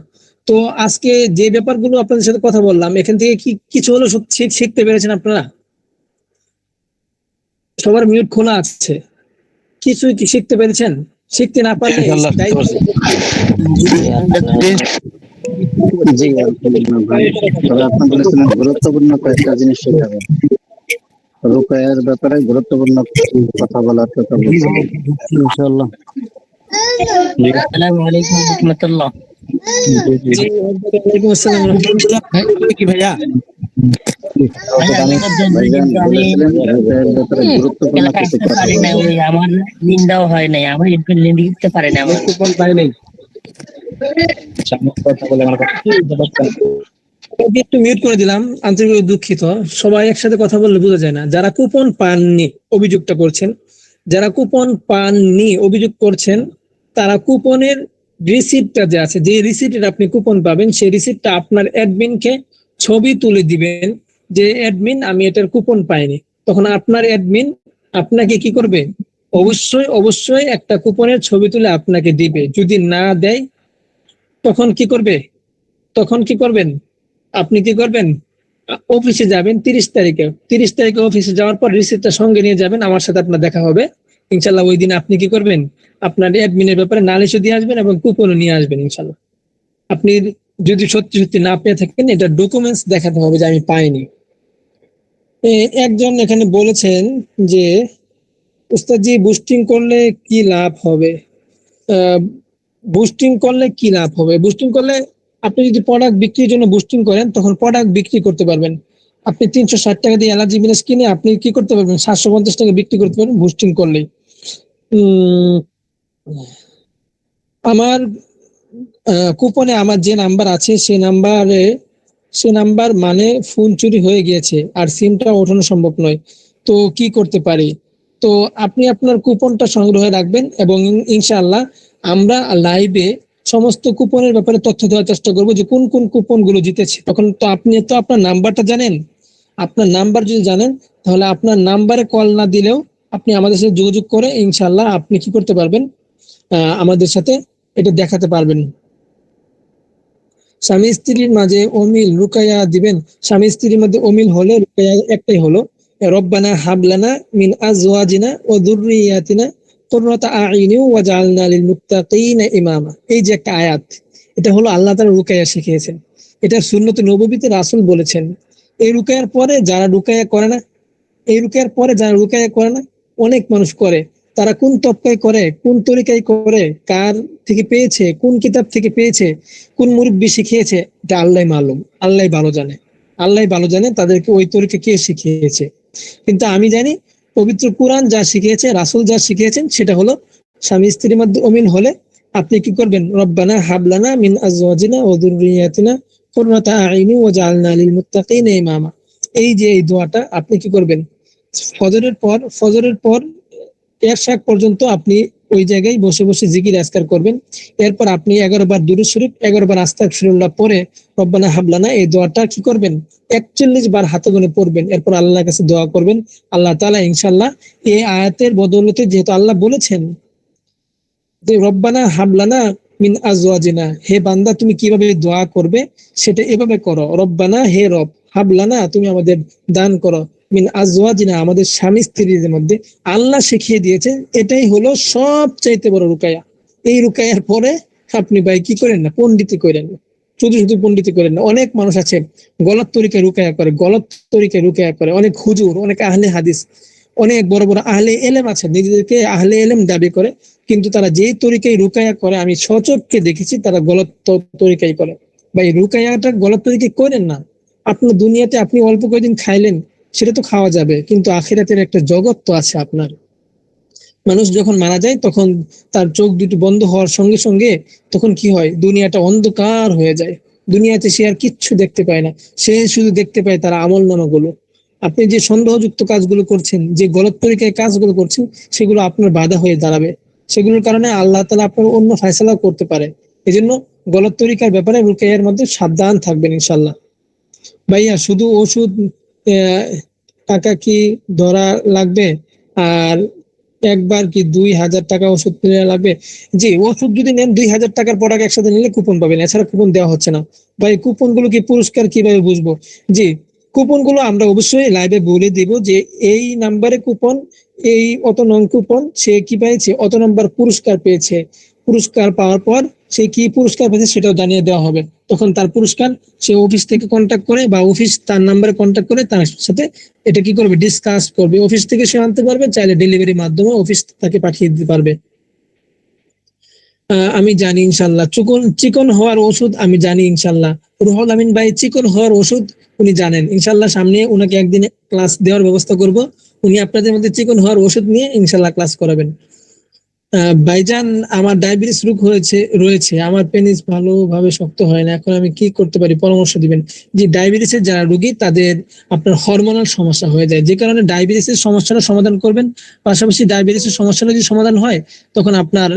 তো আজকে যে ব্যাপারগুলো আপনাদের সাথে কথা বললাম, এখান থেকে কি কিছু হলো শিখতে পেরেছেন আপনারা? সবার মিউট খোলা আছে, কিছুই কি শিখতে পেরেছেন? শিখতে না পারলে জি আলহামদুলিল্লাহ ভাই। তবে আপনি বলেছিলেন গুরুত্বপূর্ণ কয়েকটা জিনিস শেখাবেন, রুকায়ার ব্যাপারে গুরুত্বপূর্ণ কথা বলার কথা বলছিলেন ইনশাআল্লাহ। আসসালামু আলাইকুম ওয়া রাহমাতুল্লাহ। জি ওয়ালাইকুম আসসালাম রাহমাতুল্লাহ। কি ভাইয়া ভাইজান বলেছিলেন রুকায়ার ব্যাপারে গুরুত্বপূর্ণ কিছু কথা পারি না, বলবেন। ওই আমার নিন্দাও হয় নাই, আমার লিখতে পারে না আমার কুপন পাই নাই, একটু মিউট করে দিলাম, আন্তরিকভাবে দুঃখিত। সবাই একসাথে কথা বললে বোঝা যায় না। যারা কুপন পাননি অভিযোগটা করছেন, যারা কুপন পাননি অভিযোগ করছেন, তারা কুপনের রিসিপ্টটা যে আছে, যে রিসিপ্টে আপনি কুপন পাবেন, সেই রিসিপ্টটা আপনার অ্যাডমিনকে ছবি তুলে দিবেন যে অ্যাডমিন আমি এটার কুপন পাইনি। তখন আপনার অ্যাডমিন আপনাকে কি করবে, অবশ্যই একটা কুপনের ছবি তুলে আপনাকে দিবে। যদি না দেয় তখন কি করবেন, আপনি কি করবেন, অফিসে যাবেন 30 তারিখে অফিসে যাওয়ার পর রিসিপ্টটা সঙ্গে নিয়ে যাবেন, আমার সাথে আপনার দেখা হবে ইনশাল্লাহ। ওই দিন আপনি কি করবেন, আপনার অ্যাডমিনের ব্যাপারে নালিশও দিয়ে আসবেন এবং কুপনও নিয়ে আসবেন ইনশাল্লাহ। আপনি যদি সত্যি না পেয়ে থাকেন, এটা ডকুমেন্টস দেখাতে হবে যে আমি পাইনি। একজন এখানে বলেছেন যে উস্তাদজি বুস্টিং করলে কি লাভ হবে, বুস্টিং করলে আপনি যদি প্রোডাক্ট বিক্রির জন্য বুস্টিং করেন, তখন প্রোডাক্ট বিক্রি করতে পারবেন। আপনি 360 টাকা দিয়ে এনার্জি বিনাস কিনে আপনি কি করতে পারবেন, 750 টাকা বিক্রি করতে পারবেন বুস্টিং করলেই। আমার কুপনে আমার যে নাম্বার আছে সে নাম্বার মানে ফোন চুরি হয়ে গিয়েছে আর সিমটা ওঠানো সম্ভব নয়, তো কি করতে পারি? তো আপনি আপনার কুপনটা সংগ্রহে রাখবেন এবং ইনশাআল্লাহ আমরা লাইভে সমস্ত কুপনের ব্যাপারে তথ্য দেওয়ার চেষ্টা করবো যে কোন কোন কুপন গুলো জিতেছে। তখন তো আপনি তো আপনার নাম্বারটা জানেন, আপনার নাম্বার যদি জানেন তাহলে আপনার নাম্বারে কল না দিলেও আপনি আমাদের সাথে যোগাযোগ করে ইনশাআল্লাহ আপনি কি করতে পারবেন, আমাদের সাথে এটা দেখাতে পারবেন। স্বামী স্ত্রীর মাঝে অমিল রুকায়া দিবেন। স্বামী স্ত্রীর মধ্যে অমিল হলে রুকায়া একটাই হলো, রব্বানা হাবলানা মিন আজওয়াজিনা ওয়া যুররিয়াতিনা কুররাতা আইনি ওয়াজআলনা লিল মুত্তাকিনা ইমামা। এই যে একটা আয়াত, এটা হলো আল্লাহ তাআলা রুকায়া শিখিয়েছেন। এটা সুন্নত নববীতে রাসূল বলেছেন। এই রুকায়ার পরে যারা রুকায়া করে না, অনেক মানুষ করে, তারা কোন তবকায় করে, কোন তরিকায় করে, কার থেকে পেয়েছে, কোন কিতাব থেকে পেয়েছে, কোন মুরব্বি শিখিয়েছে, এটা আল্লাহ মালুম, আল্লাহ ভালো জানে। আল্লাহ ভালো জানে তাদেরকে ওই তরিকা কে শিখিয়েছে। কিন্তু আমি জানি পবিত্র কোরআন যা শিখিয়েছে, রাসূল যা শিখিয়েছেন সেটা হলো স্বামী স্ত্রীর মধ্যে অমিল হলে আপনি কি করবেন, রব্বানা হাবলানা মিন আজওয়াজিনা ওয়া যুররিয়াতিনা কুররাতা আইনি ওয়াজআলনা লিল মুত্তাকিনা ইমামা। এই যে এই দোয়াটা আপনি কি করবেন, ফজরের পর এরশাক পর্যন্ত আপনি ওই জায়গায় বসে বসে জিকির আজকার করবেন। এরপর আপনি 11 বার দুরূদ শরীফ, 11 বার আস্তাগফিরুল্লাহ পরে রব্বানা হাবলানা এই দোয়াটা কি করবেন, 41 বার হাতে গুনে পড়বেন। এরপর আল্লাহর কাছে দোয়া করবেন, আল্লাহ তাআলা ইনশাআল্লাহ এই আয়াতের বদৌলতে, যেহেতু আল্লাহ বলেছেন যে রব্বানা হাবলানা মিন আজওয়াজিনা, হে বান্দা তুমি কিভাবে দোয়া করবে সেটা এভাবে করো, রব্বানা হে রব, হাবলানা তুমি আমাদের দান করো, মিন আজওয়াজিনা আমাদের স্বামী স্ত্রীদের মধ্যে। আল্লাহ শিখিয়ে দিয়েছেন, এটাই হলো সবচাইতে বড় রুকায়া। এই রুকায়ার পরে আপনি ভাই কি করেন না, পণ্ডিতি করেন না, শুধু শুধু পণ্ডিতি করেন না। অনেক মানুষ আছে গলত তরিকায় রুকায়া করে, গলত তরিকায় রুকায়া করে, অনেক হুজুর, অনেক আহলে হাদিস, অনেক বড় বড় আহলে এলেম আছে, নিজেদেরকে আহলে এলেম দাবি করে, কিন্তু তারা যে তরিকায় রুকায়া করে আমি সচক্ষে দেখেছি তারা গলত তরিকায় করে। ভাই রুকায়াটা গলত তরিকায় করেন না। আপনার দুনিয়াতে আপনি অল্প কয়েকদিন খাইলেন, সেটা তো খাওয়া যাবে, কিন্তু আখিরাতের একটা জগৎ তো আছে আপনার। মানুষ যখন মারা যায় তখন তার চোখ দুটো বন্ধ হওয়ার সঙ্গে সঙ্গে তখন কি হয়, দুনিয়াটা অন্ধকার হয়ে যায়। দুনিয়াতে সে আর কিচ্ছু দেখতে পায় না, সে শুধু দেখতে পায় তার আমল নামাগুলো। আপনি যে সন্দেহযুক্ত কাজগুলো করছেন, যে গলত তরিকায় কাজগুলো করছেন, সেগুলো আপনার বাধা হয়ে দাঁড়াবে। সেগুলোর কারণে আল্লাহ তাআলা আপনার অন্য ফয়সালা করতে পারে। এজন্য গলত তরিকার ব্যাপারে রুকিয়ার মধ্যে সাবধান থাকবেন ইনশাআল্লাহ। ভাইয়া শুধু ওষুধ টাকা কি ধরা লাগবে, আর একবার কি 2000 টাকা ওষুধ নেওয়া লাগবে? জি, ওষুধ যদি নেন 2000 টাকার প্রোডাক্ট একসাথে নিলে কুপন পাবেন, এছাড়া কুপন দেওয়া হচ্ছে না। ভাই কুপন গুলো কি পুরস্কার কিভাবে বুঝবো? জি, কুপন গুলো আমরা অবশ্যই লাইভে বলে দিব যে এই নাম্বারে কুপন, এই অত নং কুপন, সে কি পেয়েছে, অত নাম্বার পুরস্কার পেয়েছে। পুরস্কার পাওয়ার পর সে কি পুরস্কার পেয়েছে সেটাও জানিয়ে দেওয়া হবে। তখন তার পুরস্কার সে অফিস থেকে কন্ট্যাক্ট করে বা অফিস তার নাম্বারে কন্ট্যাক্ট করে তার সাথে এটা কি করবে, ডিসকাস করবে। অফিস থেকে সে আনতে পারবে, চাইলে ডেলিভারির মাধ্যমে অফিস তাকে পাঠিয়ে দিতে পারবে। আমি জানি ইনশাল্লাহ চিকন হওয়ার ওষুধ আমি জানি ইনশাল্লাহ। রুহুল আমিন ভাই চিকন হওয়ার ওষুধ উনি জানেন ইনশাল্লাহ। সামনে উনাকে একদিন ক্লাস দেওয়ার ব্যবস্থা করব, উনি আপনাদের মধ্যে চিকন হওয়ার ওষুধ নিয়ে ইনশাল্লাহ ক্লাস করাবেন। ভাইজান আমার ডায়াবেটিস রোগ রয়েছে, আমার পেনিস ভালোভাবে শক্ত হয় না, এখন আমি কি করতে পারি, পরামর্শ দিবেন। যে ডায়াবেটিসের যারা রোগী তাদের আপনার হরমোনাল সমস্যা হয়ে যায়, যে কারণে ডায়াবেটিসের সমস্যাটা সমাধান করবেন। পাশাপাশি ডায়াবেটিসের সমস্যাটা যদি সমাধান হয় তখন আপনার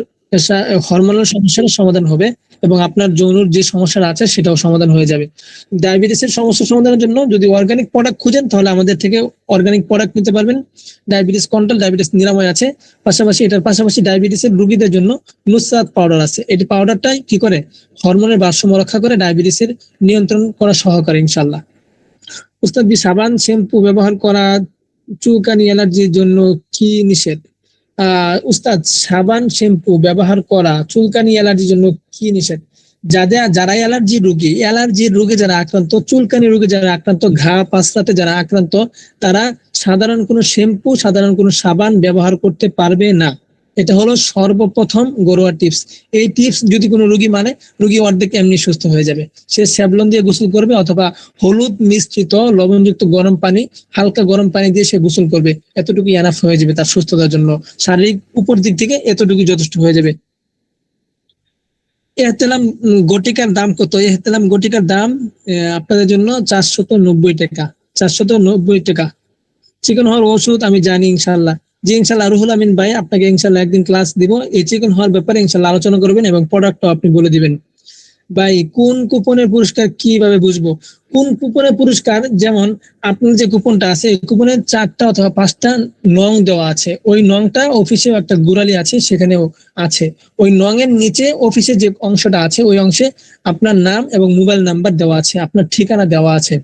হরমোনাল সমস্যার সমাধান হবে এবং আপনার যৌনর যে সমস্যাটা আছে সেটাও সমাধান হয়ে যাবে। ডায়াবেটিসের সমস্যা সমাধানের জন্য যদি অর্গানিক প্রোডাক্ট খুঁজেন তাহলে আমাদের থেকে অর্গানিক প্রোডাক্ট নিতে পারবেন। ডায়াবেটিস কন্ট্রোল, ডায়াবেটিস নিরাময় আছে। এটার পাশাপাশি ডায়াবেটিসের রোগীদের জন্য নুসরাত পাউডার আছে। এই পাউডারটাই কি করে, হরমোনের ভারসাম্য রক্ষা করে, ডায়াবেটিসের নিয়ন্ত্রণ করা সহকারী ইনশাআল্লাহ। উস্তাদ সাবান শ্যাম্পু ব্যবহার করা চুলকানি অ্যালার্জির জন্য কি নিষেধ? উস্তাদ সাবান শ্যাম্পু ব্যবহার করা চুলকানি অ্যালার্জির জন্য কি নিষেধ? যারা অ্যালার্জির রোগে যারা আক্রান্ত, চুলকানি রোগে যারা আক্রান্ত, ঘা পাঁচরাতে যারা আক্রান্ত, তারা সাধারণ কোনো শ্যাম্পু, সাধারণ কোনো সাবান ব্যবহার করতে পারবে না। এটা হলো সর্বপ্রথম ঘরোয়া টিপস। এই টিপস যদি কোনো রোগী মানে, রোগী অর্ধেক এমনি সুস্থ হয়ে যাবে। সে স্যাভলন দিয়ে গোসল করবে অথবা হলুদ মিশ্রিত লবণযুক্ত গরম পানি, হালকা গরম পানি দিয়ে সে গোসল করবে, এতটুকু এনাফ হয়ে যাবে তার সুস্থতার জন্য। শারীরিক উপর দিক থেকে এতটুকু যথেষ্ট হয়ে যাবে। এহতেলাম গটিকার দাম কত? এহতেলাম গটিকার দাম আপনাদের জন্য 490 টাকা। 490 টাকা। চিকন হওয়ার ওষুধ আমি জানি ইনশাল্লাহ। জি ইনশাল্লাহ রুহুল আমিন ভাই, আপনাকে ইনশাল্লাহ একদিন ক্লাস দিব, এই চিকন হওয়ার ব্যাপারে ইনশাল্লাহ আলোচনা করবেন এবং প্রোডাক্টও আপনি বলে দিবেন। ভাই কোন কুপনের পুরস্কার কিভাবে বুঝবো? কোন কুপনের পুরস্কার, যেমন আপনার যে কুপনটা আছে এই কুপনের 4টা অথবা 5টা নং দেওয়া আছে। ওই নংটা অফিসে একটা গুড়ালি আছে সেখানেও আছে। ওই নং এর নিচে অফিসের যে অংশটা আছে ওই অংশে আপনার নাম এবং মোবাইল নাম্বার দেওয়া আছে, আপনার ঠিকানা দেওয়া আছে।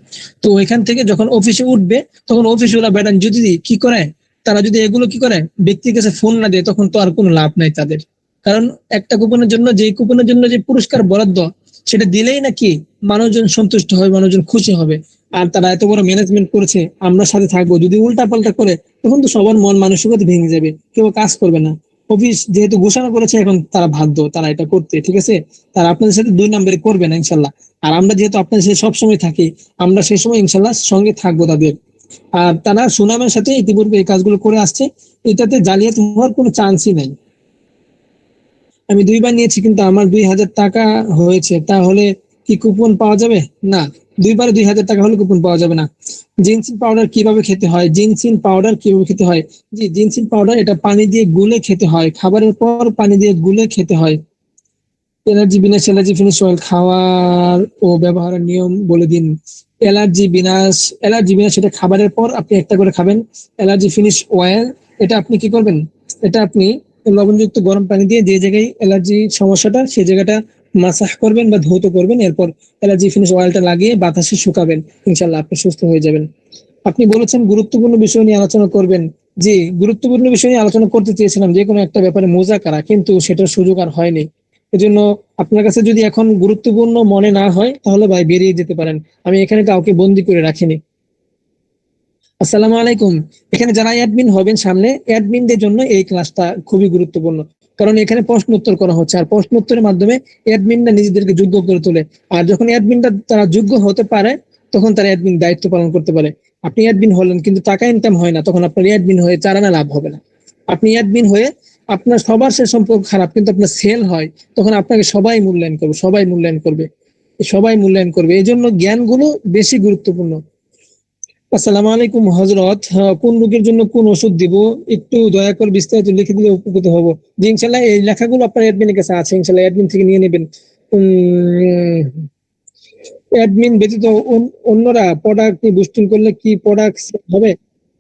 তো ওইখান থেকে যখন অফিসে উঠবে তখন অফিসওয়ালা ম্যাডাম যদি কি করে, তারা যদি এগুলো কি করে ব্যক্তির কাছে ফোন না দেয় তখন তো আর কোনো লাভ নাই তাদের। কারণ একটা কুপনের জন্য যে পুরস্কার বরাদ্দ সেটা দিলেই নাকি মানুষজন সন্তুষ্ট হবে, মানুষজন খুশি হবে। আর তারা এত বড় ম্যানেজমেন্ট করেছে, আমরা সাথে থাকবো, যদি উল্টা পাল্টা করে তখন তো সবার মন মানসিকতা ভেঙে যাবে, কেউ কাজ করবে না। অফিস যেহেতু ঘোষণা করেছে এখন তারা বাধ্য তারা এটা করতে, ঠিক আছে? তারা আপনাদের সাথে 2 নম্বরে করবে না ইনশাল্লাহ। আর আমরা যেহেতু আপনাদের সাথে সবসময় থাকি, আমরা সেই সময় ইনশাল্লাহ সঙ্গে থাকবো তাদের। আর তারা সুনামের সাথে ইতিপূর্বে এই কাজগুলো করে আসছে, এটাতে জালিয়াতি হওয়ার কোনো চান্সই নাই। আমি 2বার নিয়েছি কিন্তু আমার 2,000 টাকা হয়েছে, তাহলে কি কুপন পাওয়া যাবে? না, 2বারে 2,000 টাকা হলে কুপন পাওয়া যাবে না। জিনসিন পাউডার কিভাবে খেতে হয়? জিনসিন পাউডার কিভাবে খেতে হয়? জি, জিনসিন পাউডার এটা পানি দিয়ে গুলে খেতে হয়, খাবারের পর পানি দিয়ে গুলে খেতে হয়। এলার্জি বিনাশ এলার্জি ফিনিশ অয়েল খাওয়ার ও ব্যবহারের নিয়ম বলে দিন। এলার্জি বিনাশ এটা খাবারের পর আপনি একটা করে খাবেন। এলার্জি ফিনিশ অয়েল এটা আপনি কি করবেন, এটা আপনি লবণযুক্ত গরম পানি দিয়ে যে জায়গায় অ্যালার্জি সমস্যাটা সেই জায়গাটা মাসাজ করবেন বা ধৌত করবেন, এরপর অ্যালার্জি ফিনিশ অয়েলটা লাগিয়ে বাতাসে শুকাবেন, ইনশাল্লাহ আপনি সুস্থ হয়ে যাবেন। আপনি বলেছেন গুরুত্বপূর্ণ বিষয় নিয়ে আলোচনা করবেন। জি, গুরুত্বপূর্ণ বিষয় নিয়ে আলোচনা করতে চেয়েছিলাম, যে কোনো একটা ব্যাপারে মোজাকারা, কিন্তু সেটার সুযোগ আর হয়নি। এজন্য আপনার কাছে যদি এখন গুরুত্বপূর্ণ মনে না হয় তাহলে ভাই বেরিয়ে যেতে পারেন, আমি এখানে কাউকে বন্দি করে রাখিনি। আসসালামু আলাইকুম। এখানে যারা অ্যাডমিন হবেন সামনে, অ্যাডমিনদের জন্য এই ক্লাসটা খুবই গুরুত্বপূর্ণ, কারণ এখানে প্রশ্ন উত্তর করা হচ্ছে, আর প্রশ্ন উত্তরের মাধ্যমে অ্যাডমিনরা নিজেদেরকে যোগ্য করে তোলে। আর যখন অ্যাডমিনটা তারা যোগ্য হতে পারে তখন তারা অ্যাডমিন দায়িত্ব পালন করতে পারে। আপনি অ্যাডমিন হলেন কিন্তু টাকা ইনকাম হয় না, তখন আপনার অ্যাডমিন হয়ে চারানা লাভ হবে না। আপনি অ্যাডমিন হয়ে আপনার সবার সাথে সম্পর্ক খারাপ কিন্তু আপনার সেল হয়, তখন আপনাকে সবাই মূল্যায়ন করবে, সবাই মূল্যায়ন করবে, সবাই মূল্যায়ন করবে। এই জন্য জ্ঞানগুলো বেশি গুরুত্বপূর্ণ। আসসালামু আলাইকুম হযরত, কোন রোগের জন্য কোন ওষুধ দিব একটু দয়া করে বিস্তারিত লিখে দিলে উপকৃত হব। জি ইনশাআল্লাহ এই লেখাগুলো আপনার অ্যাডমিনের কাছে আছে, ইনশাআল্লাহ অ্যাডমিন থেকে নিয়ে নেবেন। অ্যাডমিন ব্যতীত অন্যরা প্রোডাক্ট বুস্টিং করলে কি প্রোডাক্ট হবে?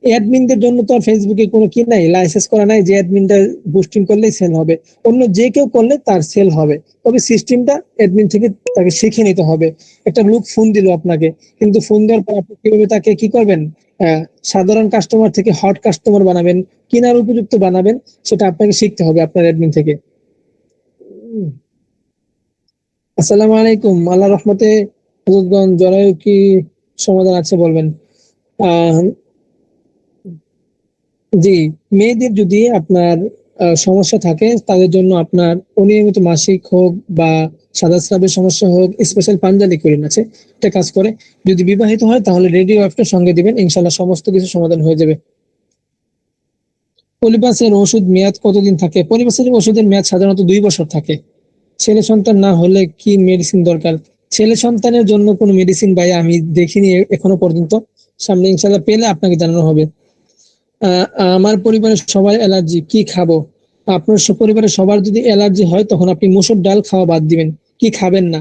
অ্যাডমিনদের জন্য তো আর ফেসবুকে কোনো কি নাই, লাইসেন্স করা নাই যে অ্যাডমিনটা বুস্টিং করলেই সেল হবে। অন্য যে কেউ করলে তার সেল হবে, তবে সিস্টেমটা অ্যাডমিন থেকে তাকে শিখে নিতে হবে। একটা লোক ফোন দিল আপনাকে, কিন্তু ফোন দেওয়ার পর আপনি কিভাবে তাকে কি করবেন, সাধারণ কাস্টমার থেকে হট কাস্টমার বানাবেন, কেনার উপযুক্ত বানাবেন, সেটা আপনাকে শিখতে হবে আপনার অ্যাডমিন থেকে। আসসালামু আলাইকুম। আল্লাহ রহমতে হযরতগণ জরায়ু কি সমাধান আছে বলবেন? আহ জি, মেয়েদের যদি আপনার সমস্যা থাকে তাদের জন্য আপনার অনিয়মিত মাসিক হোক বা সাদা স্রাবের সমস্যা হোক, স্পেশাল পাঞ্জালি ক্রিম আছে, এটা কাজ করে। যদি বিবাহিত হয় তাহলে রেডিও অ্যাক্টের সঙ্গে দিবেন, ইনশাল্লাহ সমস্ত কিছু সমাধান হয়ে যাবে। পলিপাসের ওষুধ মেয়াদ কতদিন থাকে? পলিপাসের ওষুধের মেয়াদ সাধারণত 2 বছর থাকে। ছেলে সন্তান না হলে কি মেডিসিন দরকার? ছেলে সন্তানের জন্য কোনো মেডিসিন ভাই আমি দেখিনি এখনো পর্যন্ত, সামনে ইনশাল্লাহ পেলে আপনাকে জানানো হবে। আমার পরিবারের সবার অ্যালার্জি, কি খাবো? আপনার পরিবারের সবার যদি অ্যালার্জি হয় তখন আপনি মসুর ডাল খাওয়া বাদ দিবেন। কি খাবেন না?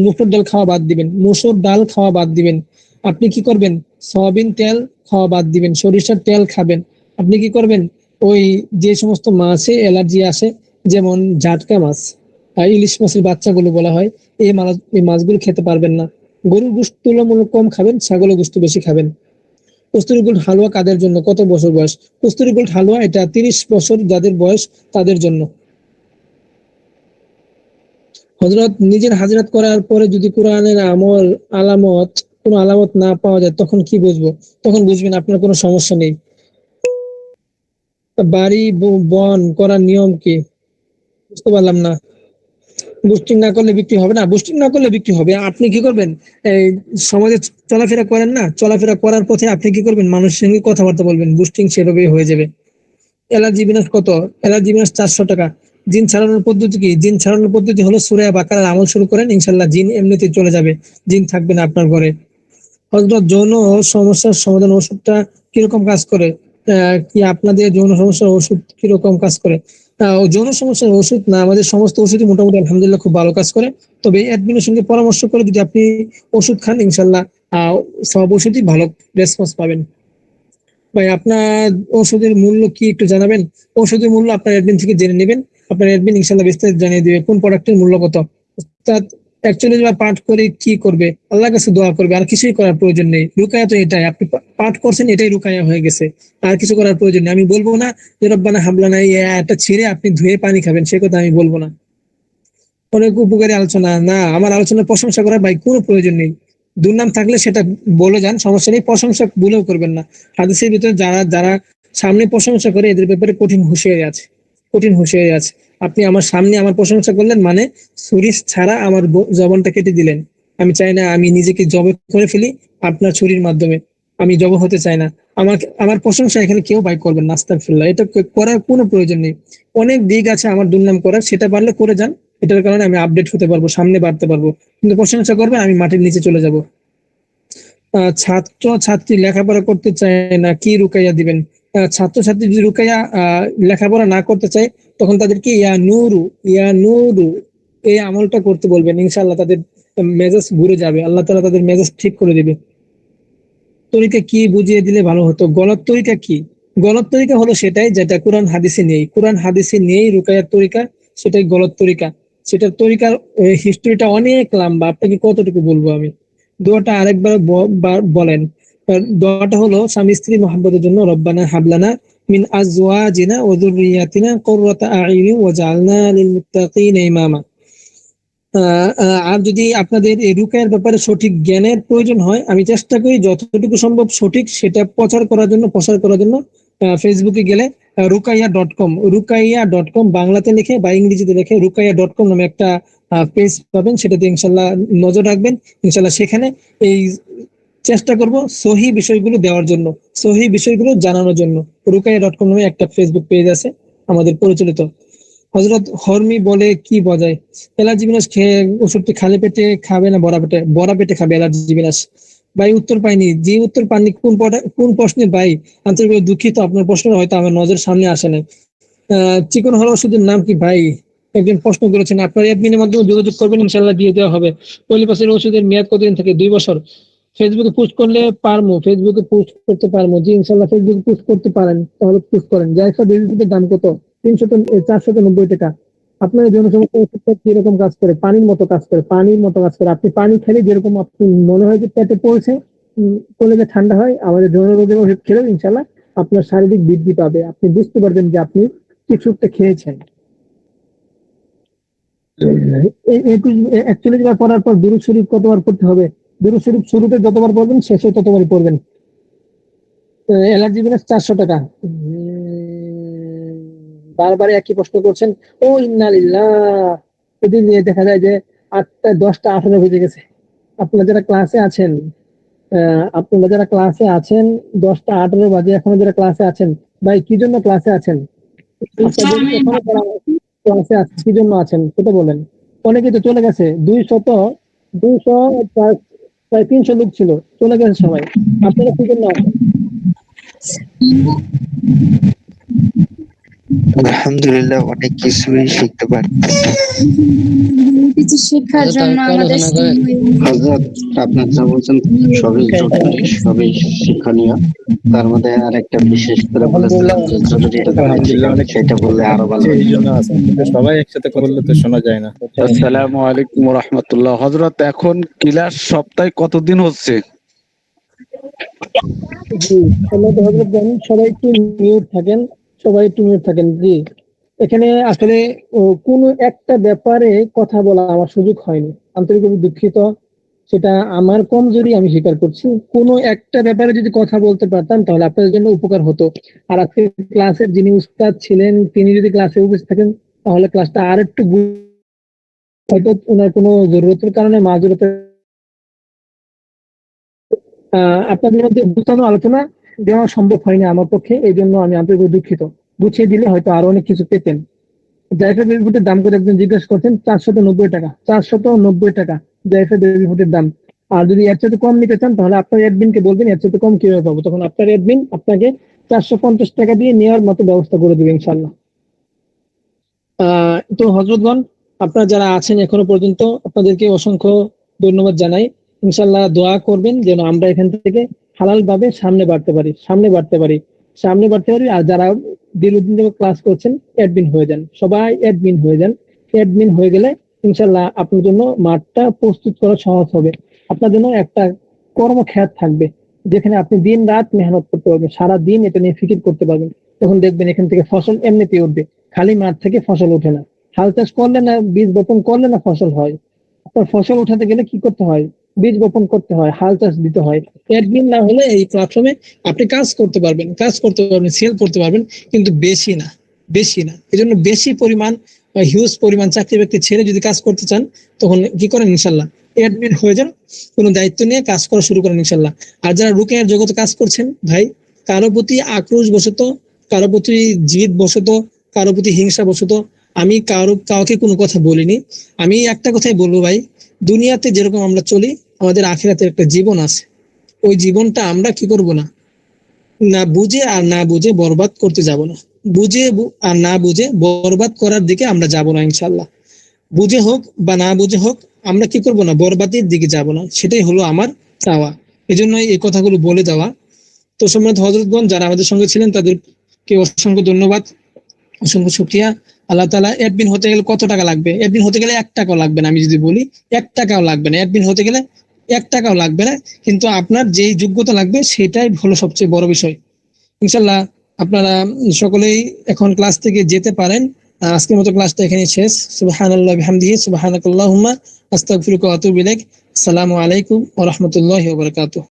মসুর ডাল খাওয়া বাদ দিবেন, মসুর ডাল খাওয়া বাদ দিবেন। আপনি কি করবেন? সয়াবিন তেল খাওয়া বাদ দিবেন, সরিষার তেল খাবেন। আপনি কি করবেন? ওই যে সমস্ত মাছে অ্যালার্জি আসে, যেমন জাটকা মাছ, ইলিশ মাছের বাচ্চাগুলো বলা হয়, এই মাছগুলো খেতে পারবেন না। গরুর গোশত তুলনামূলক কম খাবেন, ছাগলের গোশত বেশি খাবেন। কস্তুরী গোল্ড হালুয়া কাদের জন্য, কত বছর বয়স? কস্তুরী গোল্ড হালুয়া এটা 30 বছর যাদের বয়স তাদের জন্য। হযরত, নিজের হাজরাত করার পরে যদি কোরআনের কোনো আলামত না পাওয়া যায় তখন কি বুঝবো? তখন বুঝবেন আপনার কোনো সমস্যা নেই। বাড়ি বন করার নিয়ম কি? বুঝতে পারলাম না। বুস্টিং না করলে বিক্রি হবে না? বুস্টিং না করলে বিক্রি হবে। আপনি কি করবেন, এই সমাজে চলাফেরা করেন না, চলাফেরা করার পথে আপনি কি করবেন, মানুষের সঙ্গে কথাবার্তা বলবেন, বুস্টিং সেভাবেই হয়ে যাবে। অ্যালার্জি বিনাশ কত? অ্যালার্জি বিনাশ 400 টাকা। জিন ছাড়ানোর পদ্ধতি কি? জিন ছাড়ানোর পদ্ধতি হলো সূরা বাকারার আমল শুরু করেন, ইনশাল্লাহ জিন এমনিতেই চলে যাবে, জিন থাকবে না আপনার ঘরে। হযরত, যৌন সমস্যার সমাধান ওষুধটা কিরকম কাজ করে? কি আপনাদের যৌন সমস্যার ওষুধ কিরকম কাজ করে? যৌন সমস্যার ওষুধ না, আমাদের সমস্ত ওষুধই মোটামুটি আলহামদুলিল্লাহ খুব ভালো কাজ করে। তবে অ্যাডমিনের সঙ্গে পরামর্শ করে যদি আপনি ওষুধ খান, ইনশাল্লাহ সব ওষুধই ভালো রেসপন্স পাবেন। ভাই আপনার ওষুধের মূল্য কি একটু জানাবেন? ওষুধের মূল্য আপনার অ্যাডমিন থেকে জেনে নেবেন, আপনার অ্যাডমিন ইনশাল্লাহ বিস্তারিত জানিয়ে দিবে কোন প্রোডাক্টের মূল্য কত। অর্থাৎ অ্যাকচুয়ালি পাঠ করে কি করবে? আল্লাহর কাছে দোয়া করবে, আর কিছুই করার প্রয়োজন নেই। রুকায়া তো এটাই, আপনি পাঠ করছেন এটাই রুকায়া হয়ে গেছে, আর কিছু করার প্রয়োজন নেই। আমি বলবো না যে রব্বানা হাবলানা এই আয়াতটা ছিঁড়ে আপনি ধুয়ে পানি খাবেন, সে কথা আমি বলবো না। অনেক উপকারী আলোচনা না, আমার আলোচনার প্রশংসা করার ভাই কোনো প্রয়োজন নেই। দুর্নাম থাকলে সেটা বলে যান, সমস্যা নেই, প্রশংসা ভুলেও করবেন না। হাদিসের ভিতরে যারা যারা সামনে প্রশংসা করে এদের ব্যাপারে কঠিন হুঁশিয়ারি আছে, কঠিন হুঁশিয়ারি আছে। আপনি আমার সামনে আমার প্রশংসা করলেন মানে ছুরি ছাড়া আমার জবানটা কেটে দিলেন। আমি চাই না আমি নিজেকে জব করে ফেলি আপনার ছুরির মাধ্যমে, আমি জব হতে চাই না। আমার প্রশংসা এখানে কেউ বাই করবেন না, আস্তাগফিরুল্লাহ, এটা করার কোনো প্রয়োজন নেই। অনেক দিক আছে আমার দুর্নাম করার, সেটা পারলে করে যান, এটার কারণে আমি আপডেট হতে পারবো, সামনে বাড়তে পারবো। কিন্তু প্রশংসা করবে আমি মাটির নিচে চলে যাব। ছাত্র ছাত্রী লেখাপড়া করতে চায় না, কি রুকাইয়া দিবেন? ছাত্র ছাত্রী যদি রুকাইয়া লেখাপড়া না করতে চায় তখন তাদেরকে ইয়া নুরু এই আমলটা করতে বলবেন, ইনশাআল্লাহ তাদের মেজাজ ঘুরে যাবে, আল্লাহ তাআলা তাদের মেজাজ ঠিক করে দিবে। তরিকা কি বুঝিয়ে দিলে ভালো হতো? গলত তরিকা কি? গলত তরিকা হলো সেটাই যেটা কোরআন হাদিসে নেই, কোরআন হাদিসে নেই রুকায়ার তরিকা, সেটাই গলত তরিকা। সেটার তরিকার হিস্ট্রিটা অনেক লম্বা, আপনাকে কতটুকু বলবো আমি। দোয়াটা আরেকবার বলেন। দোয়াটা হলো স্বামী স্ত্রী মহব্বতের জন্য, রব্বানা হাবলানা মিন আজওয়াজিনা ওয়া যুররিয়াতিনা কুররাতা আ'ইউনি ওয়াজআলনা লিল মুত্তাকিনা ইমামা। আর যদি আপনাদের এই রুকায়ের ব্যাপারে সঠিক জ্ঞানের প্রয়োজন হয়, আমি চেষ্টা করি যতটুকু সম্ভব সঠিক সেটা প্রচার করার জন্য ফেসবুকে গেলে রুকাইয়া.com বাংলাতে লিখে বা ইংরেজিতে লিখে রুকাইয়া.com নামে একটা পেজ পাবেন, সেটাতে ইনশাল্লাহ নজর রাখবেন। ইনশাল্লাহ সেখানে এই চেষ্টা করব সহি বিষয়গুলো দেওয়ার জন্য, সহি বিষয়গুলো জানানোর জন্য। রুকাইয়া.com নামে একটা ফেসবুক পেজ আছে আমাদের পরিচালিত। হযরত হরমি বলে কি বোঝায়? অ্যালার্জি বিনাশ খেয়ে ওষুধটি খালি পেটে খাবে না বড়া পেটে খাবে অ্যালার্জি বিনাশ? ভাই উত্তর পাইনি, যে উত্তর পাননি কোন প্রশ্নে ভাই? আন্তরিকভাবে দুঃখিত, আপনার প্রশ্ন হয়তো আমার নজর সামনে আসে না। চিকন হলো ওষুধের নাম কি ভাই? একজন প্রশ্ন করেছেন, আপনার অ্যাডমিনের মাধ্যমে যোগাযোগ করবেন, ইনশাআল্লাহ দিয়ে দেওয়া হবে। পলিপাসের ওষুধের মেয়াদ কতদিন থাকে? 2 বছর। ফেসবুকে পোস্ট করলে পারমু, ফেসবুকে পোস্ট করতে পারমু, জি ইনশাআল্লাহ ফেসবুকে পোস্ট করতে পারেন, তাহলে পোস্ট করেন। জায়ফা বেবির দাম কত? 490 টাকা। আপনার জনসমস্যা ওষুধটা কিরকম কাজ করে? পানির মতো কাজ করে, পানির মতো কাজ করে। আপনি পানি খেলে যেরকম আপনি মনে হয় যে পেটে পড়ছে, কলেজে ঠান্ডা হয়, আমাদের জনরোগের ওষুধ খেলেও ইনশাআল্লাহ আপনার শারীরিক বৃদ্ধি পাবে, আপনি বুঝতে পারবেন যে আপনি কিছু একটা খেয়েছেন। একচল্লিশ বার পড়ার পর দুরূদ শরীফ কতবার পড়তে হবে? দুরূদ শরীফ শুরুতে যতবার পড়বেন শেষে ততবারই পড়বেন। অ্যালার্জি বিনাশ 400 টাকা। বারবার একই প্রশ্ন করছেন। ও ইন্নালিল্লাহ, এদিন নিয়ে দেখা যায় যে 8টা 10টা 18 বেজে গেছে। আপনারা যারা ক্লাসে আছেন, 10টা 18 বাজে এখনো যারা ক্লাসে আছেন, ভাই কি জন্য ক্লাসে আছেন? আপনাদের এখনো ক্লাসে কি জন্য আছেন সেটা বলেন। অনেকে তো চলে গেছে, 200 প্রায় 300 লোক ছিল, চলে গেছে সবাই। আপনারা কি জন্য আছেন? আলহামদুলিল্লাহ, অনেক কিছুই শিখতে পারতেছি। কিছু শেখার জন্য আমাদের হযরত আপনার যা বলছেন সবই জরুরি, সবই শিক্ষণীয়। তার মধ্যে আরেকটা বিশেষ করে বলেছিলাম যে জরুরি সেটা বললে আরো ভালো হয়। সবাই একসাথে করলে তো শোনা যায় না। আসসালামু আলাইকুম ওয়া রাহমাতুল্লাহ। হযরত এখন ক্লাস সপ্তাহে কতদিন হচ্ছে? জি, হযরত জানেন, সবাই একটু মিউট থাকেন। জি, এখানে আসলে কোনো একটা ব্যাপারে কথা বলা আমার সুযোগ হয়নি, আন্তরিকভাবে দুঃখিত। সেটা আমার কমজোরি, আমি স্বীকার করছি। কোনো একটা ব্যাপারে যদি কথা বলতে পারতাম তাহলে আপনাদের জন্য উপকার হতো। আর আজকে ক্লাসের যিনি উস্তাদ ছিলেন তিনি যদি ক্লাসে উপস্থিত থাকেন তাহলে ক্লাসটা আর একটু হয়তো ওনার কোনো জরুরতের কারণে মাজুরতের আপনাদের মধ্যে গুছানো আলোচনা দেওয়া সম্ভব হয়নি আমার পক্ষে, এই জন্য আমি আন্তরিকভাবে দুঃখিত। গুছিয়ে দিলে হয়তো আরো অনেক কিছু পেতেন। জায়ফা বেবি ফুডের দাম করে একজন জিজ্ঞেস করছেন, 490 টাকা। 490 টাকা জায়ফা বেবি ফুডের দাম। আর যদি এর চাইতে কম নিতে চান তাহলে আপনার অ্যাডমিনকে বলবেন এর চাইতে কম কিভাবে পাবো, তখন আপনার অ্যাডমিন আপনাকে 450 টাকা দিয়ে নেওয়ার মতো ব্যবস্থা করে দেবে ইনশাল্লাহ। তো হযরতগণ, আপনারা যারা আছেন এখনো পর্যন্ত আপনাদেরকে অসংখ্য ধন্যবাদ জানাই। ইনশাল্লাহ দোয়া করবেন যেন আমরা এখান থেকে হালাল ভাবে সামনে বাড়তে পারি। আর যারা দীর্ঘদিন ধরে ক্লাস করছেন অ্যাডমিন হয়ে যান, সবাই অ্যাডমিন হয়ে যান। অ্যাডমিন হয়ে গেলে ইনশাল্লাহ আপনার জন্য মাঠটা প্রস্তুত করা সহজ হবে। আপনার জন্য একটা কর্মক্ষেত্র থাকবে যেখানে আপনি দিন রাত মেহনত করতে পারবেন, সারা দিন এটা নিয়ে ফিকির করতে পারবেন। তখন দেখবেন এখান থেকে ফসল এমনিতেই উঠবে, খালি মাঠ থেকে ফসল ওঠে না। হাল চাষ করলে না, বীজ বপন করলে না ফসল হয়। আপনার ফসল উঠাতে গেলে কি করতে হয়? বীজ বপন করতে হয়, হাল চাষ দিতে হয়। অ্যাডমিন না হলে এই প্ল্যাটফর্মে আপনি কাজ করতে পারবেন, সেল করতে পারবেন, কিন্তু বেশি না। এজন্য বেশি পরিমাণ বা হিউজ পরিমাণ চাকরি বাকরি ছেড়ে যদি কাজ করতে চান, তখন কি করেন, ইনশাল্লাহ অ্যাডমিন হয়ে যান, কোনো দায়িত্ব নিয়ে কাজ করা শুরু করেন ইনশাল্লাহ। আর যারা রুকিয়ার জগতে কাজ করছেন ভাই, কারো প্রতি আক্রোশ বশত, কারো প্রতি জিদ বশত, কারো প্রতি হিংসা বশত আমি কাউকে কোনো কথা বলিনি। আমি একটা কথাই বলবো ভাই, দুনিয়াতে যেরকম আমরা চলি, আমাদের আখিরাতে একটা জীবন আছে। ওই জীবনটা আমরা কি করব না, না বুঝে আর না বুঝে বরবাদ করতে যাব না। আর না বুঝে বরবাদ করার দিকে আমরা যাব না ইনশাল্লাহ। বুঝে হোক বা না বুঝে হোক, আমরা কি করব না, বরবাদের দিকে যাব না। সেটাই হলো আমার চাওয়া। এজন্য এই কথাগুলো বলে দেওয়া। তো সম্মানিত হযরতগণ, যারা আমাদের সঙ্গে ছিলেন তাদেরকে অসংখ্য ধন্যবাদ, অসংখ্য শুকরিয়া। আল্লাহ তাআলা, অ্যাডমিন হতে গেলে কত টাকা লাগবে? অ্যাডমিন হতে গেলে 1 টাকাও লাগবে না। আমি যদি বলি 1 টাকাও লাগবে না, অ্যাডমিন হতে গেলে 1 টাকাও লাগবে না। কিন্তু আপনার যেই যোগ্যতা লাগবে সেটাই হলো সবচেয়ে বড় বিষয়। ইনশাল্লাহ আপনারা সকলেই এখন ক্লাস থেকে যেতে পারেন। আজকের মতো ক্লাসটা এখানে শেষ। সুবহানাল্লাহি ওয়া বিহামদিহি, সুবহানাকাল্লাহুম্মা আস্তাগফিরুকা ওয়া আতুবু ইলাইক। আসসালামু আলাইকুম ওয়া রাহমাতুল্লাহি ওয়া বারাকাতুহু।